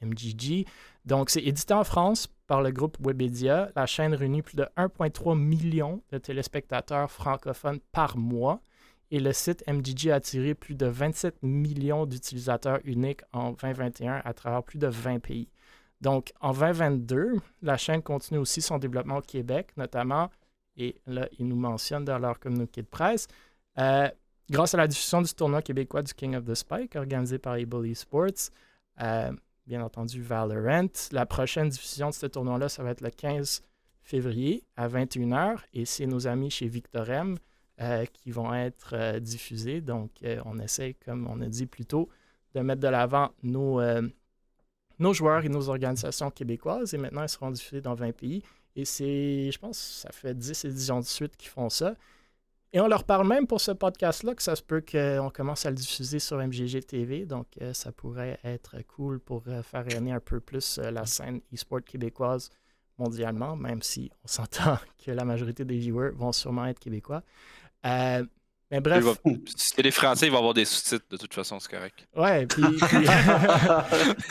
MGG. Donc, c'est édité en France par le groupe Webedia. La chaîne réunit plus de 1,3 million de téléspectateurs francophones par mois. Et le site MGG a attiré plus de 27 millions d'utilisateurs uniques en 2021 à travers plus de 20 pays. Donc, en 2022, la chaîne continue aussi son développement au Québec, notamment, et là, ils nous mentionnent dans leur communiqué de presse, grâce à la diffusion du tournoi québécois du King of the Spike, organisé par Able Esports, bien entendu Valorant. La prochaine diffusion de ce tournoi-là, ça va être le 15 février à 21h, et c'est nos amis chez Victorem qui vont être diffusés. Donc, on essaie, comme on a dit plus tôt, de mettre de l'avant nos joueurs et nos organisations québécoises, et maintenant, ils seront diffusés dans 20 pays. Et je pense, ça fait 10 éditions de suite qu'ils font ça. Et on leur parle même pour ce podcast-là que ça se peut qu'on commence à le diffuser sur MGG TV. Donc, ça pourrait être cool pour faire rayonner un peu plus la scène e-sport québécoise mondialement, même si on s'entend que la majorité des viewers vont sûrement être québécois. Mais bref. Si c'est les Français, ils vont avoir des sous-titres, de toute façon, c'est correct. Ouais, puis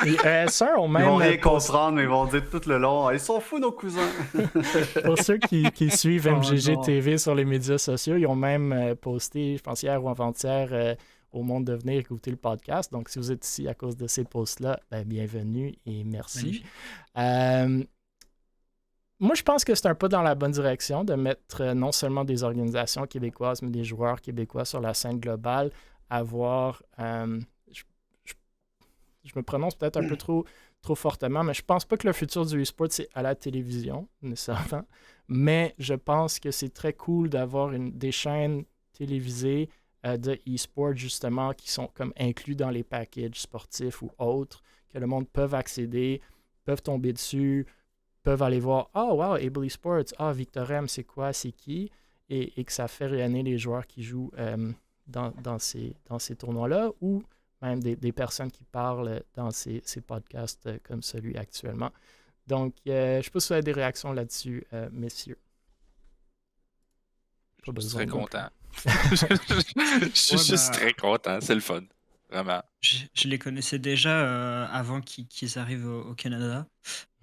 ES1 ont même... Ils vont rien comprendre, mais ils vont dire tout le long, ils sont fous nos cousins. Pour ceux qui suivent MGG non. TV sur les médias sociaux, ils ont même posté, je pense hier ou avant-hier, au monde de venir écouter le podcast. Donc, si vous êtes ici à cause de ces posts-là, bienvenue et merci. Moi, je pense que c'est un pas dans la bonne direction de mettre non seulement des organisations québécoises, mais des joueurs québécois sur la scène globale, avoir... je me prononce peut-être un peu trop fortement, mais je pense pas que le futur du e-sport, c'est à la télévision, nécessairement. Mais je pense que c'est très cool d'avoir des chaînes télévisées de e-sport, justement, qui sont comme inclus dans les packages sportifs ou autres, que le monde peut accéder, peuvent tomber dessus, peuvent aller voir « Ah, wow, Able Esports, Victorem, c'est quoi, c'est qui? » et que ça fait rayonner les joueurs qui jouent dans ces tournois-là, ou même des personnes qui parlent dans ces podcasts comme celui actuellement. Donc, je ne sais pas si vous avez des réactions là-dessus, messieurs. Je suis très content. Je suis juste très content, c'est le fun. Vraiment. Je les connaissais déjà avant qu'ils arrivent au Canada.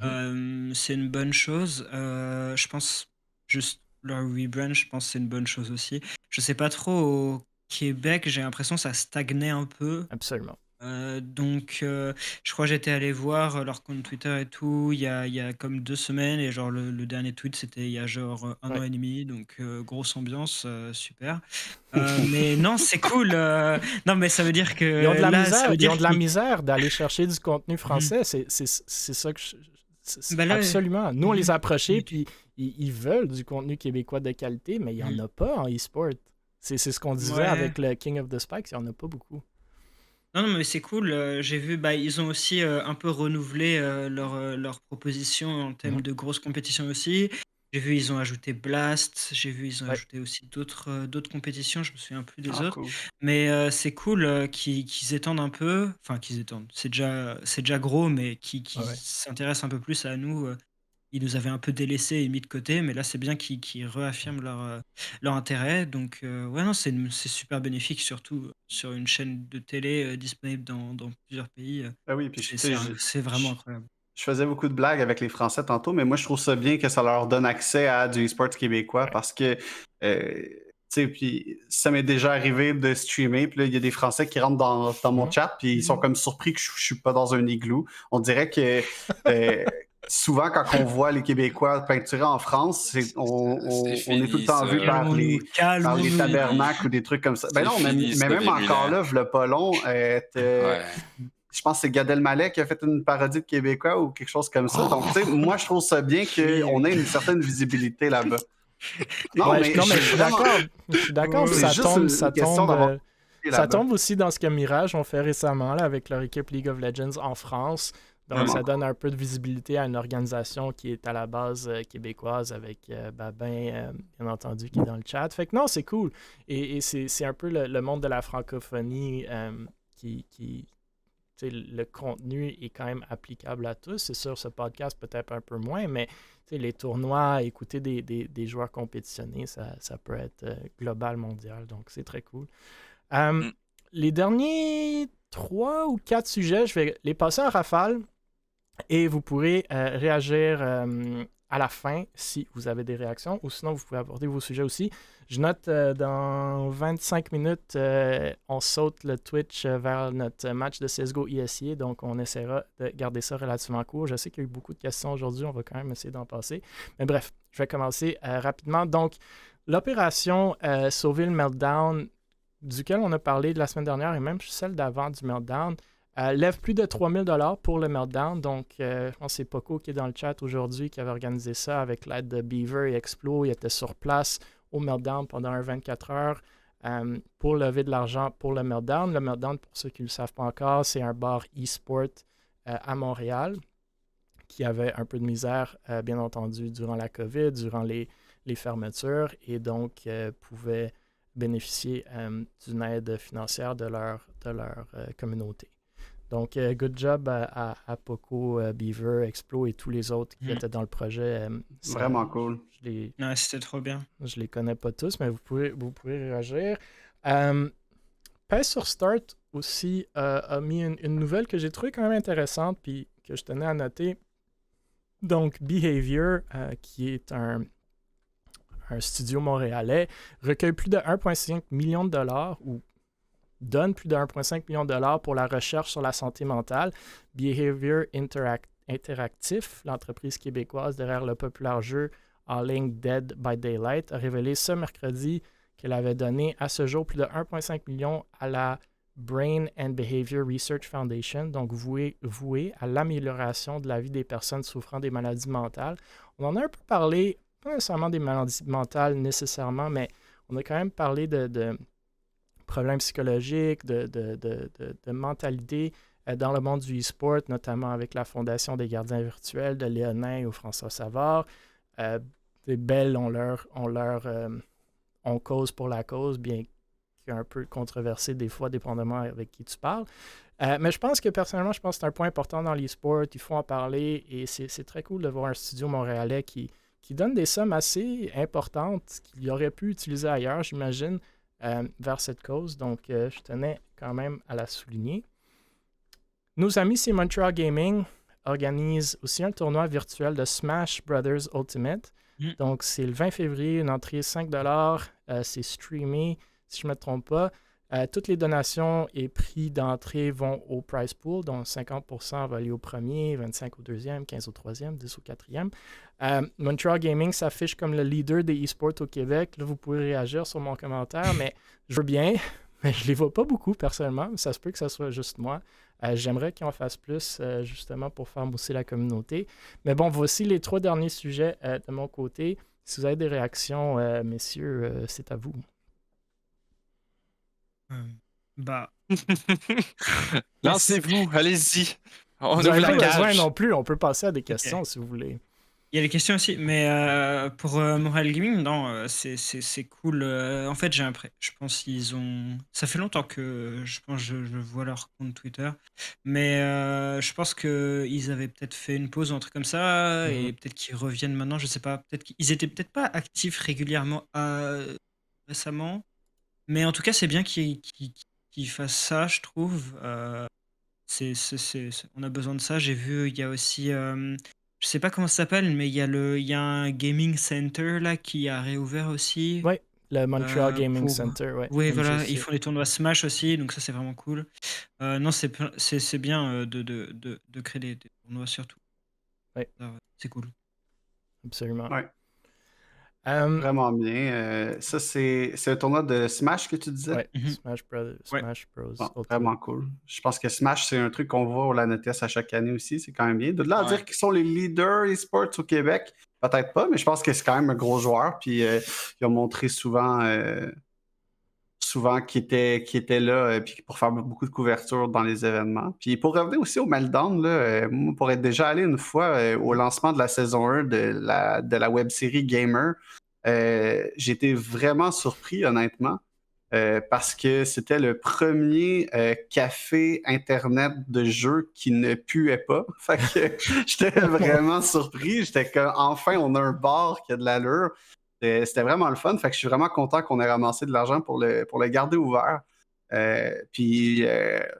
C'est une bonne chose. Je pense juste leur rebrand, je pense que c'est une bonne chose aussi. Je sais pas trop Québec, j'ai l'impression que ça stagnait un peu. Absolument. Donc, je crois que j'étais allé voir leur compte Twitter et tout il y a comme 2 semaines et genre le dernier tweet, c'était il y a genre, 1 Ouais. an et demi donc grosse ambiance, super. Mais non, c'est cool, non, mais ça veut dire que Ils ont de la là, ça misère, veut ils ont dire de la qu'ils misère d'aller chercher du contenu mmh. français. C'est ça que Bah, là absolument. Nous, on les a approchés, mais puis ils veulent du contenu québécois de qualité, mais il n'y en mmh. a pas en e-sport. C'est ce qu'on disait Ouais. avec le King of the Spikes, il n'y en a pas beaucoup. Non, non, mais c'est cool, j'ai vu, bah, ils ont aussi, un peu renouvelé, leurs propositions en Mhm. termes de grosses compétitions aussi. J'ai vu, ils ont ajouté Blast, j'ai vu, ils ont Ouais. ajouté aussi d'autres compétitions, je me souviens plus des Ah, autres. cool. Mais, c'est cool, qu'ils étendent un peu, enfin qu'ils étendent, c'est déjà gros, mais qu'ils Ouais. s'intéressent un peu plus à nous, ils nous avaient un peu délaissés et mis de côté, mais là, c'est bien qu'ils réaffirment leur intérêt. Donc, ouais, non, c'est super bénéfique, surtout sur une chaîne de télé disponible dans plusieurs pays. Ah oui, puis C'est tu c'est sais, un- c'est vraiment incroyable. je faisais beaucoup de blagues avec les Français tantôt, mais moi, je trouve ça bien que ça leur donne accès à du e-sport québécois parce que, tu sais, puis ça m'est déjà arrivé de streamer, puis là, il y a des Français qui rentrent dans mon Mhm. chat, puis ils sont comme surpris que je suis pas dans un igloo. On dirait que euh, souvent, quand on voit les Québécois peinturés en France, on est tout le fini, temps vu ça. par Calmons-nous, par les calmons-nous. tabernacles ou des trucs comme ça. Ben C'est non, mais, fini, mais ça, même depuis encore là. là, v'là pas long, Ouais. je pense que c'est Gad Elmaleh qui a fait une parodie de Québécois ou quelque chose comme ça. Donc, tu sais, moi, je trouve ça bien Oui, qu'on ait oui. une certaine visibilité là-bas. Non, Ouais, mais non, mais j'ai je suis vraiment. d'accord. Je suis d'accord. Puis C'est juste une question d'avoir une visibilité Ça là-bas. tombe aussi dans ce que Mirage ont fait récemment là, avec leur équipe League of Legends en France. Donc, Vraiment ça cool. donne un peu de visibilité à une organisation qui est à la base québécoise avec Babin, bien entendu, qui est dans le chat. Fait que non, c'est cool. Et c'est un peu le monde de la francophonie qui tu sais, le contenu est quand même applicable à tous. C'est sûr, ce podcast peut-être un peu moins, mais tu sais, les tournois, écouter des joueurs compétitionner, ça peut être global, mondial. Donc, c'est très cool. Mm. Les derniers 3 ou 4 sujets, je vais les passer en rafale et vous pourrez réagir à la fin si vous avez des réactions ou sinon vous pouvez aborder vos sujets aussi. Je note dans 25 minutes, on saute le Twitch vers notre match de CSGO ISIA, donc on essaiera de garder ça relativement court. Je sais qu'il y a eu beaucoup de questions aujourd'hui, on va quand même essayer d'en passer. Mais bref, je vais commencer rapidement. Donc, l'opération Sauver le Meltdown, duquel on a parlé de la semaine dernière et même celle d'avant du Meltdown, lève plus de 3000 $ pour le Meltdown. Donc, je pense que c'est Poco qui est dans le chat aujourd'hui qui avait organisé ça avec l'aide de Beaver et Explo. Il était sur place au Meltdown pendant un 24 heures pour lever de l'argent pour le Meltdown. Le Meltdown, pour ceux qui ne le savent pas encore, c'est un bar e-sport à Montréal qui avait un peu de misère, bien entendu, durant la COVID, durant les fermetures et donc pouvait bénéficier d'une aide financière de leur communauté. Donc, good job à Poco, Beaver, Explo et tous les autres qui étaient dans le projet. Vraiment cool. Ouais, c'était trop bien. Je les connais pas tous, mais vous pourrez réagir. PES sur Start aussi a mis une nouvelle que j'ai trouvée quand même intéressante puis que je tenais à noter. Donc, Behavior, qui est un studio montréalais, recueille plus de 1,5 million de dollars ou donne plus de 1,5 million de dollars pour la recherche sur la santé mentale. Behavior Interactif, l'entreprise québécoise derrière le populaire jeu en ligne Dead by Daylight, a révélé ce mercredi qu'elle avait donné à ce jour plus de 1,5 million à la Brain and Behavior Research Foundation, donc vouée à l'amélioration de la vie des personnes souffrant des maladies mentales. On en a un peu parlé, pas nécessairement des maladies mentales nécessairement, mais on a quand même parlé de problèmes psychologiques, de mentalité dans le monde du e-sport, notamment avec la Fondation des gardiens virtuels de Léonin ou François Savard. Des belles on cause pour la cause, bien un peu controversé des fois, dépendamment avec qui tu parles. Mais je pense que personnellement, je pense que c'est un point important dans l'e-sport. Il faut en parler et c'est très cool de voir un studio montréalais qui donne des sommes assez importantes qu'il aurait pu utiliser ailleurs, j'imagine, vers cette cause. Donc, je tenais quand même à la souligner. Nos amis chez Montreal Gaming organisent aussi un tournoi virtuel de Smash Brothers Ultimate. Donc, c'est le 20 février, une entrée $5. C'est streamé si je ne me trompe pas. Toutes les donations et prix d'entrée vont au prize pool, dont 50% va aller au premier, 25% au deuxième, 15% au troisième, 10% au quatrième. Montreal Gaming s'affiche comme le leader des e-sports au Québec. Là, vous pouvez réagir sur mon commentaire, mais je veux bien, mais je ne les vois pas beaucoup personnellement. Ça se peut que ce soit juste moi. J'aimerais qu'ils en fassent plus, justement, pour faire mousser la communauté. Mais bon, voici les 3 derniers sujets de mon côté. Si vous avez des réactions, messieurs, c'est à vous. Bah, Lancez-vous, allez-y. On Vous ouvre n'avez la pas besoin cage. non plus. On peut passer à des questions si vous voulez. il y a les questions aussi, mais pour Montréal Gaming, non, c'est cool. En fait, je pense qu'ils ont. Ça fait longtemps que je pense je vois leur compte Twitter, mais je pense qu'ils avaient peut-être fait une pause ou un truc comme ça, et peut-être qu'ils reviennent maintenant, je sais pas. Peut-être qu'ils étaient peut-être pas actifs régulièrement récemment, mais en tout cas, c'est bien qu'ils fassent ça, je trouve. On a besoin de ça. J'ai vu, il y a aussi, je sais pas comment ça s'appelle, mais il y a un gaming center là qui a réouvert aussi. Oui, le Montreal Gaming Pour... Center, ouais. Oui, voilà, MGC. ils font les tournois Smash aussi, donc ça c'est vraiment cool. Non, c'est bien de créer des tournois surtout. Ouais. C'est cool. Absolument. Ouais. Euh, Vraiment bien. Ça, c'est un tournoi de Smash que tu disais? ouais, Mhm. Smash Bros. Ouais. Smash Bros. Bon, Ultimate. vraiment cool. Je pense que Smash, c'est un truc qu'on voit au LANETES à chaque année aussi. C'est quand même bien. De là à Ouais. dire qu'ils sont les leaders e-sports au Québec, peut-être pas, mais je pense que c'est quand même un gros joueur. Puis ils ont montré souvent qui était là puis pour faire beaucoup de couverture dans les événements. Puis pour revenir aussi au Meltdown, là, moi, pour être déjà allé une fois au lancement de la saison 1 de la web-série Gamer, j'ai été vraiment surpris, honnêtement, parce que c'était le premier café Internet de jeu qui ne puait pas. Fait que j'étais vraiment surpris. J'étais comme, enfin, on a un bar qui a de l'allure. C'était vraiment le fun. Fait que je suis vraiment content qu'on ait ramassé de l'argent pour le garder ouvert. Puis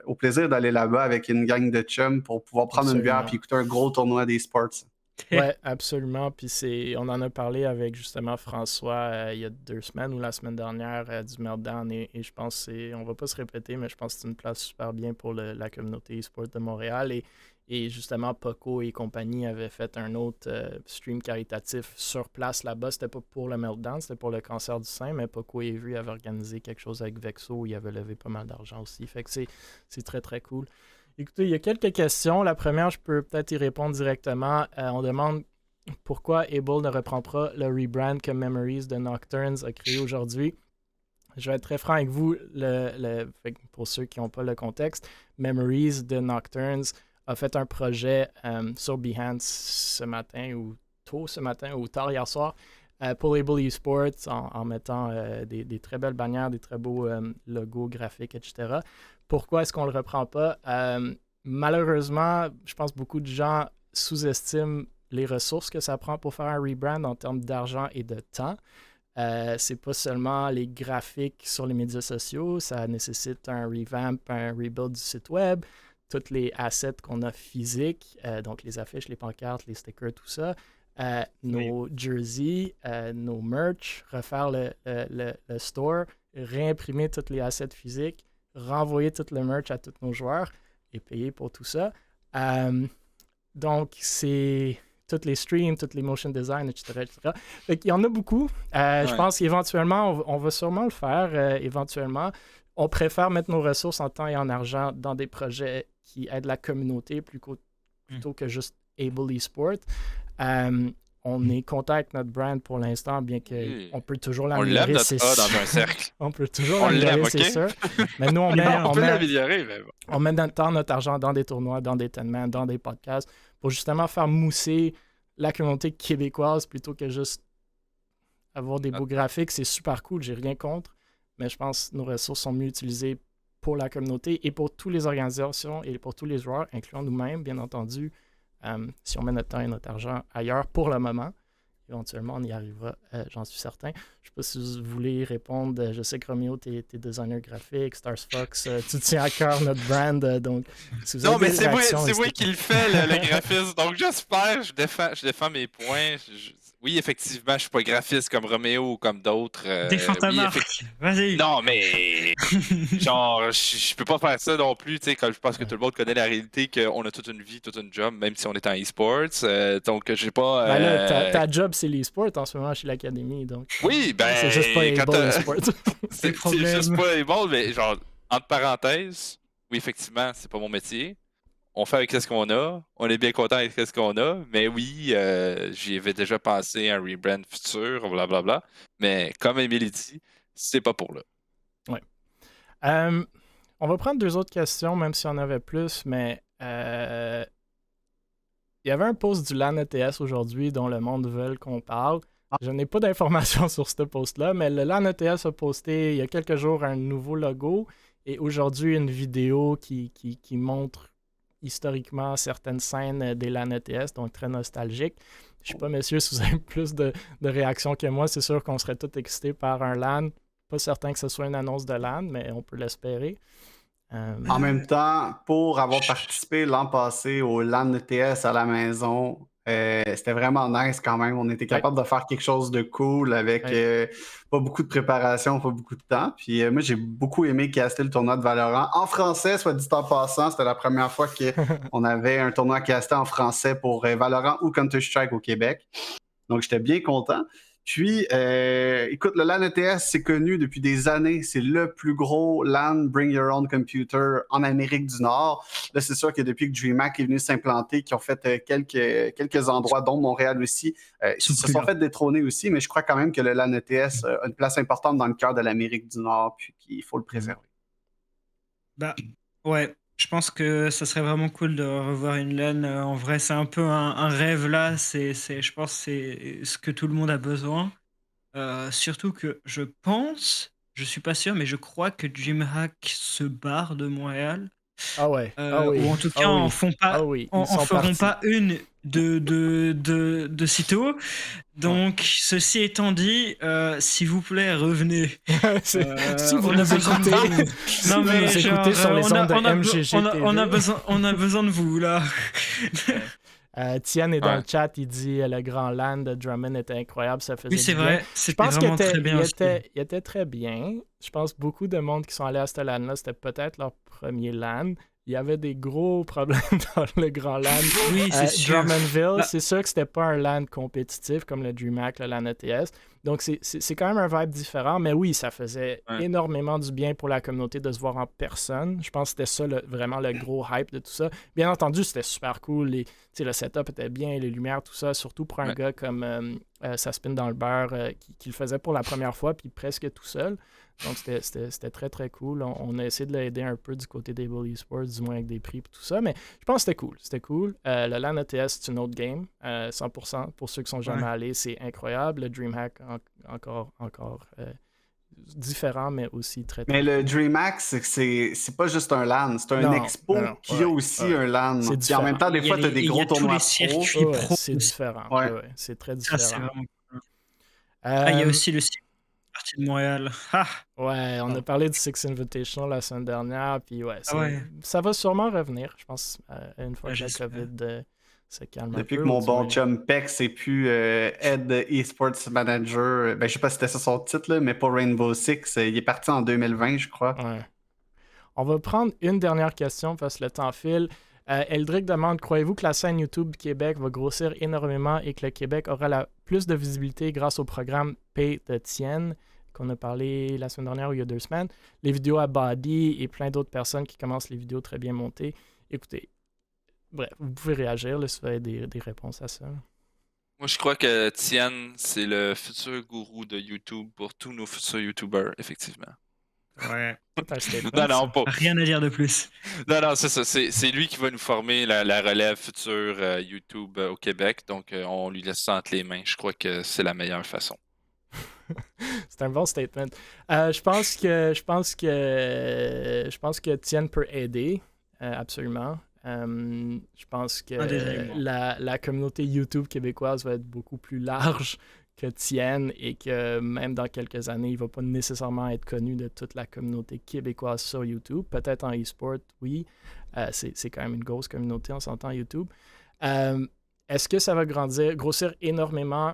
au plaisir d'aller là-bas avec une gang de chums pour pouvoir prendre une bière Absolument. et écouter un gros tournoi d'e-sports. Ouais, absolument. Puis on en a parlé avec justement François il y a 2 semaines ou la semaine dernière du Meltdown et je pense on va pas se répéter, mais je pense que c'est une place super bien pour la communauté e-sport de Montréal et justement Poco et compagnie avaient fait un autre stream caritatif sur place là-bas. C'était pas pour le Meltdown, c'était pour le cancer du sein, mais Poco et Vu avaient organisé quelque chose avec Vexo où il avait levé pas mal d'argent aussi. Fait que c'est très très cool. Écoutez, il y a quelques questions. La première, je peux peut-être y répondre directement. On demande pourquoi Able ne reprend pas le rebrand que Memories de Nocturnes a créé aujourd'hui. Je vais être très franc avec vous, pour ceux qui n'ont pas le contexte. Memories de Nocturnes a fait un projet sur Behance ce matin ou tôt ce matin ou tard hier soir pour Able Esports en mettant des très belles bannières, des très beaux logos graphiques, etc. Pourquoi est-ce qu'on ne le reprend pas? Malheureusement, je pense que beaucoup de gens sous-estiment les ressources que ça prend pour faire un rebrand en termes d'argent et de temps. C'est pas seulement les graphiques sur les médias sociaux, ça nécessite un revamp, un rebuild du site web, tous les assets qu'on a physiques, donc les affiches, les pancartes, les stickers, tout ça, nos jerseys, nos merch, refaire le store, réimprimer tous les assets physiques, renvoyer tout le merch à tous nos joueurs et payer pour tout ça. Donc, c'est tous les streams, tous les motion design, etc. Fait qu'il y en a beaucoup. Je pense qu'éventuellement, on va sûrement le faire. Éventuellement, on préfère mettre nos ressources en temps et en argent dans des projets qui aident la communauté plutôt que juste Able Esports. On est content avec notre brand pour l'instant, bien qu'on peut toujours l'améliorer. On l'aime notre A dans un cercle. On peut toujours l'améliorer, c'est sûr. Mais nous, on peut l'améliorer. Mais bon. On met notre temps, notre argent dans des tournois, dans des tournaments, dans des podcasts, pour justement faire mousser la communauté québécoise plutôt que juste avoir des beaux graphiques. C'est super cool, j'ai rien contre, mais je pense que nos ressources sont mieux utilisées pour la communauté et pour toutes les organisations et pour tous les joueurs, incluant nous-mêmes, bien entendu. Si on met notre temps et notre argent ailleurs pour le moment, éventuellement, on y arrivera, j'en suis certain. Je sais pas si vous voulez répondre. Je sais que Roméo, t'es designer graphique, Stars Fox, tu tiens à cœur notre brand, donc si vous Non, avez mais des c'est moi, réactions, c'est moi n'hésitez qui le fais, le graphisme. Donc, j'espère, je défends mes points. Oui, effectivement, je suis pas graphiste comme Roméo ou comme d'autres. Défends ta Oui, marque. Vas-y. non, mais genre, je peux pas faire ça non plus, tu sais, quand je pense que Ouais. tout le monde connaît la réalité qu'on a toute une vie, toute une job, même si on est en e-sports. Donc, j'ai pas. Ben là, ta job, c'est l'e-sport en ce moment chez l'Académie, donc Oui, ben, c'est juste pas quand Able e-sport. c'est juste pas bon, mais genre, entre parenthèses, oui, effectivement, c'est pas mon métier. On fait avec ce qu'on a. On est bien content avec ce qu'on a. Mais oui, j'y avais déjà pensé à un rebrand futur, blablabla. Mais comme Émilie dit, c'est pas pour là. Ouais. On va prendre 2 autres questions, même s'il y en avait plus, mais il y avait un post du LAN ETS aujourd'hui dont le monde veut qu'on parle. Je n'ai pas d'informations sur ce post-là, mais le LAN ETS a posté il y a quelques jours un nouveau logo et aujourd'hui une vidéo qui montre historiquement certaines scènes des LAN ETS, donc très nostalgique. Je ne sais pas, messieurs, si vous avez plus de réactions que moi. C'est sûr qu'on serait tous excités par un LAN. Pas certain que ce soit une annonce de LAN, mais on peut l'espérer. En même temps, pour avoir participé l'an passé au LAN ETS à la maison, c'était vraiment nice quand même. On était capable de faire quelque chose de cool avec pas beaucoup de préparation, pas beaucoup de temps. Puis moi, j'ai beaucoup aimé caster le tournoi de Valorant. En français, soit dit en passant, c'était la première fois qu'on avait un tournoi casté en français pour Valorant ou Counter-Strike au Québec. Donc, j'étais bien content. Puis, écoute, le LAN ETS, c'est connu depuis des années. C'est le plus gros LAN Bring Your Own Computer en Amérique du Nord. Là, c'est sûr que depuis que DreamHack est venu s'implanter, qu'ils ont fait quelques endroits, dont Montréal aussi, ils se sont fait détrôner aussi, mais je crois quand même que le LAN ETS a une place importante dans le cœur de l'Amérique du Nord, puis qu'il faut le préserver. Bah, ouais. Je pense que ça serait vraiment cool de revoir une LAN. En vrai, c'est un peu un rêve là. Je pense que c'est ce que tout le monde a besoin. Surtout que je suis pas sûr, mais je crois que DreamHack se barre de Montréal. Ah ouais. Ah oui. Ou en tout cas, en feront pas une de sitôt. Donc, ceci étant dit, s'il vous plaît, revenez. Si vous on a nous besoin de écoutez, vous. si Non, vous mais nous genre, écoutez sur les ondes de MGG on a besoin de vous là. Tian est dans le chat, il dit le grand land de Drummond était incroyable, ça faisait Oui, c'est du bien. vrai, c'était vraiment très bien. Il était très bien. Je pense que beaucoup de monde qui sont allés à ce LAN-là, c'était peut-être leur premier LAN. Il y avait des gros problèmes dans le grand LAN. Oui, c'est sûr. Drummondville, c'est sûr que c'était pas un LAN compétitif comme le DreamHack, le LAN ETS. Donc, c'est quand même un vibe différent. Mais oui, ça faisait énormément du bien pour la communauté de se voir en personne. Je pense que c'était ça vraiment le gros hype de tout ça. Bien entendu, c'était super cool. Le setup était bien, les lumières, tout ça. Surtout pour un gars comme ça spin dans le beurre qui le faisait pour la première fois puis presque tout seul. Donc, c'était très, très cool. On a essayé de l'aider un peu du côté d'Able Esports, du moins avec des prix et tout ça. Mais je pense que c'était cool. C'était cool. Le LAN ETS, c'est une autre game. 100%. Pour ceux qui sont jamais allés, c'est incroyable. Le DreamHack, encore différent, mais aussi très, très Mais le DreamHack, c'est pas juste un LAN. C'est un expo qui a aussi un LAN. Et en même temps, des fois, tu as des gros tournois pro. C'est différent. C'est très différent. Il y a aussi le partie de Montréal. Ouais, on a parlé du Six Invitational la semaine dernière, puis ça va sûrement revenir, je pense, une fois que la COVID se calme un peu. Depuis que mon bon chum Pex est plus Head Esports Manager, je sais pas si c'était ça son titre, là, mais pour Rainbow Six, il est parti en 2020, je crois. Ouais. On va prendre une dernière question parce que le temps file. Eldrick demande, croyez-vous que la scène YouTube du Québec va grossir énormément et que le Québec aura plus de visibilité grâce au programme Pay de Tienne qu'on a parlé la semaine dernière ou il y a 2 semaines, les vidéos à Body et plein d'autres personnes qui commencent les vidéos très bien montées. Écoutez, bref, vous pouvez réagir là, si vous avez des réponses à ça. Moi, je crois que Tienne, c'est le futur gourou de YouTube pour tous nos futurs YouTubers, effectivement. Ouais. Non, pas. Rien à dire de plus. Non, c'est ça. C'est lui qui va nous former la relève future YouTube au Québec. Donc, on lui laisse ça entre les mains. Je crois que c'est la meilleure façon. C'est un bon statement. Je pense que Tienne peut aider, absolument. Je pense que Un des éléments. la communauté YouTube québécoise va être beaucoup plus large que tienne et que même dans quelques années, il ne va pas nécessairement être connu de toute la communauté québécoise sur YouTube. Peut-être en e-sport, oui. C'est quand même une grosse communauté, on s'entend YouTube. Est-ce que ça va grossir énormément?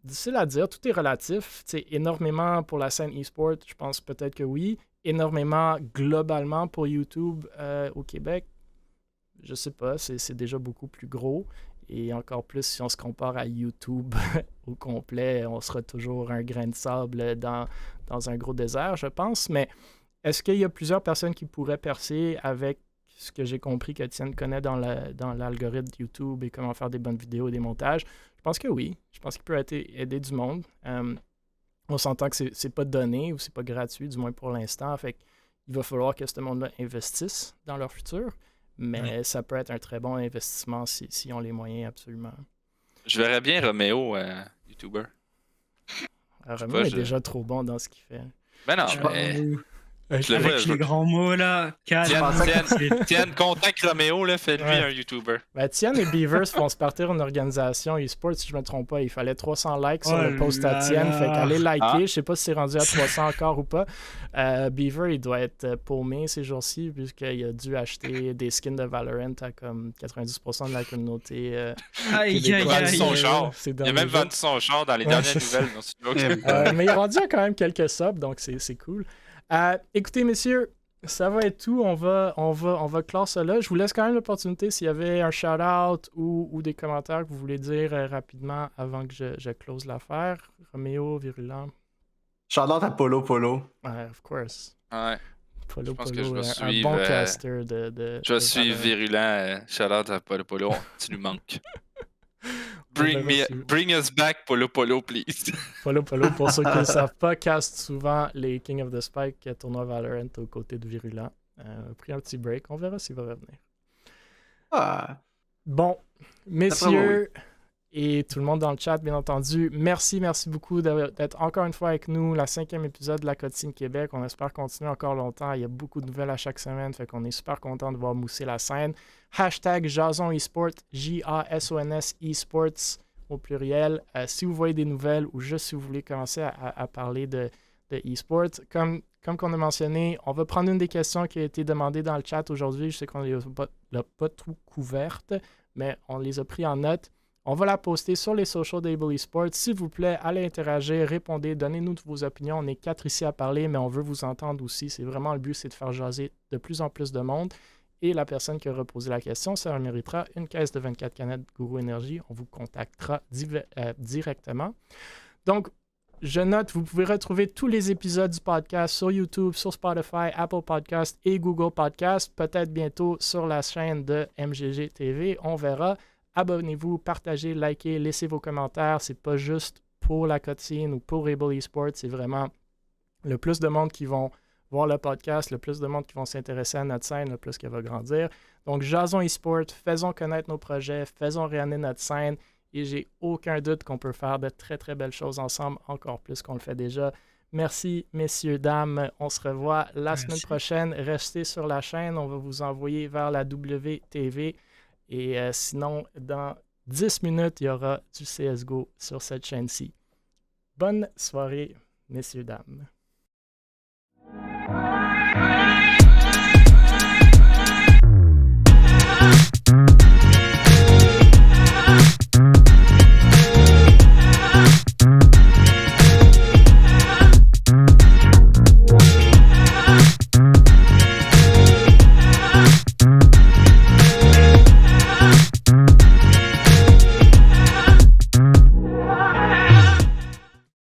Difficile à dire, tout est relatif. T'sais, énormément pour la scène e-sport, je pense peut-être que oui. Énormément globalement pour YouTube au Québec, je sais pas, c'est déjà beaucoup plus gros. Et encore plus si on se compare à YouTube au complet, on sera toujours un grain de sable dans un gros désert, je pense. Mais est-ce qu'il y a plusieurs personnes qui pourraient percer avec ce que j'ai compris qu'Étienne connaît dans l'algorithme YouTube et comment faire des bonnes vidéos et des montages? Je pense que oui. Je pense qu'il peut aider du monde. On s'entend que c'est pas donné ou c'est pas gratuit, du moins pour l'instant. Fait qu'il va falloir que ce monde-là investisse dans leur futur. Mais ça peut être un très bon investissement si ont les moyens, absolument. Je verrais bien Roméo, YouTuber. Roméo est déjà trop bon dans ce qu'il fait. Ben non, je le vois. Avec les grands mots, là. Tienne, contacte Roméo, là, fais-lui un YouTuber. Ben, Tienne et Beavers vont se partir une organisation e-sport, si je me trompe pas. Il fallait 300 likes sur le post à Tienne. Fait qu'allez liker. Je sais pas si c'est rendu à 300 encore ou pas. Beaver, il doit être paumé ces jours-ci, puisqu'il a dû acheter des skins de Valorant à comme 90% de la communauté. Il a vendu son char. Il a même vendu son char dans les dernières nouvelles. Mais il a rendu quand même quelques subs, donc c'est cool. Écoutez, messieurs, ça va être tout. On va clore cela. Je vous laisse quand même l'opportunité s'il y avait un shout-out ou des commentaires que vous voulez dire rapidement avant que je close l'affaire. Roméo, Virulent. Shout-out à Polo. Of course. Ouais. Polo, je pense que je vais un suivre, bon caster de je vais suivre Virulent. Shout-out à Polo. Tu nous manques. Bring us back, Polo, please. Polo, pour ceux qui ne savent pas, caste souvent les King of the Spike tournoi Valorant aux côtés de Virulent. Pris un petit break, on verra s'il va revenir. Bon, messieurs et tout le monde dans le chat, bien entendu, merci beaucoup d'être encore une fois avec nous. La 5e épisode de la Cotine Québec. On espère continuer encore longtemps. Il y a beaucoup de nouvelles à chaque semaine, fait qu'on est super content de voir mousser la scène. #Jason eSport, JASONS eSports au pluriel. Si vous voyez des nouvelles ou juste si vous voulez commencer à parler de eSport, comme qu'on a mentionné, on va prendre une des questions qui a été demandée dans le chat aujourd'hui. Je sais qu'on ne l'a pas tout couverte, mais on les a pris en note. On va la poster sur les socials d'Able eSports. S'il vous plaît, allez interagir, répondez, donnez-nous vos opinions. On est 4 ici à parler, mais on veut vous entendre aussi. C'est vraiment le but, c'est de faire jaser de plus en plus de monde. Et la personne qui a reposé la question, ça méritera une caisse de 24 canettes Guru Énergie. On vous contactera directement. Donc, je note, vous pouvez retrouver tous les épisodes du podcast sur YouTube, sur Spotify, Apple Podcast et Google Podcast. Peut-être bientôt sur la chaîne de MGG TV. On verra. Abonnez-vous, partagez, likez, laissez vos commentaires. C'est pas juste pour la Cotine ou pour Able eSports. C'est vraiment le plus de monde qui vont voir le podcast, le plus de monde qui vont s'intéresser à notre scène, le plus qu'elle va grandir. Donc, Jason eSports, faisons connaître nos projets, faisons rayonner notre scène et j'ai aucun doute qu'on peut faire de très, très belles choses ensemble, encore plus qu'on le fait déjà. Merci, messieurs, dames. On se revoit la semaine prochaine. Restez sur la chaîne. On va vous envoyer vers la WTV. Et sinon, dans 10 minutes, il y aura du CSGO sur cette chaîne-ci. Bonne soirée, messieurs, dames.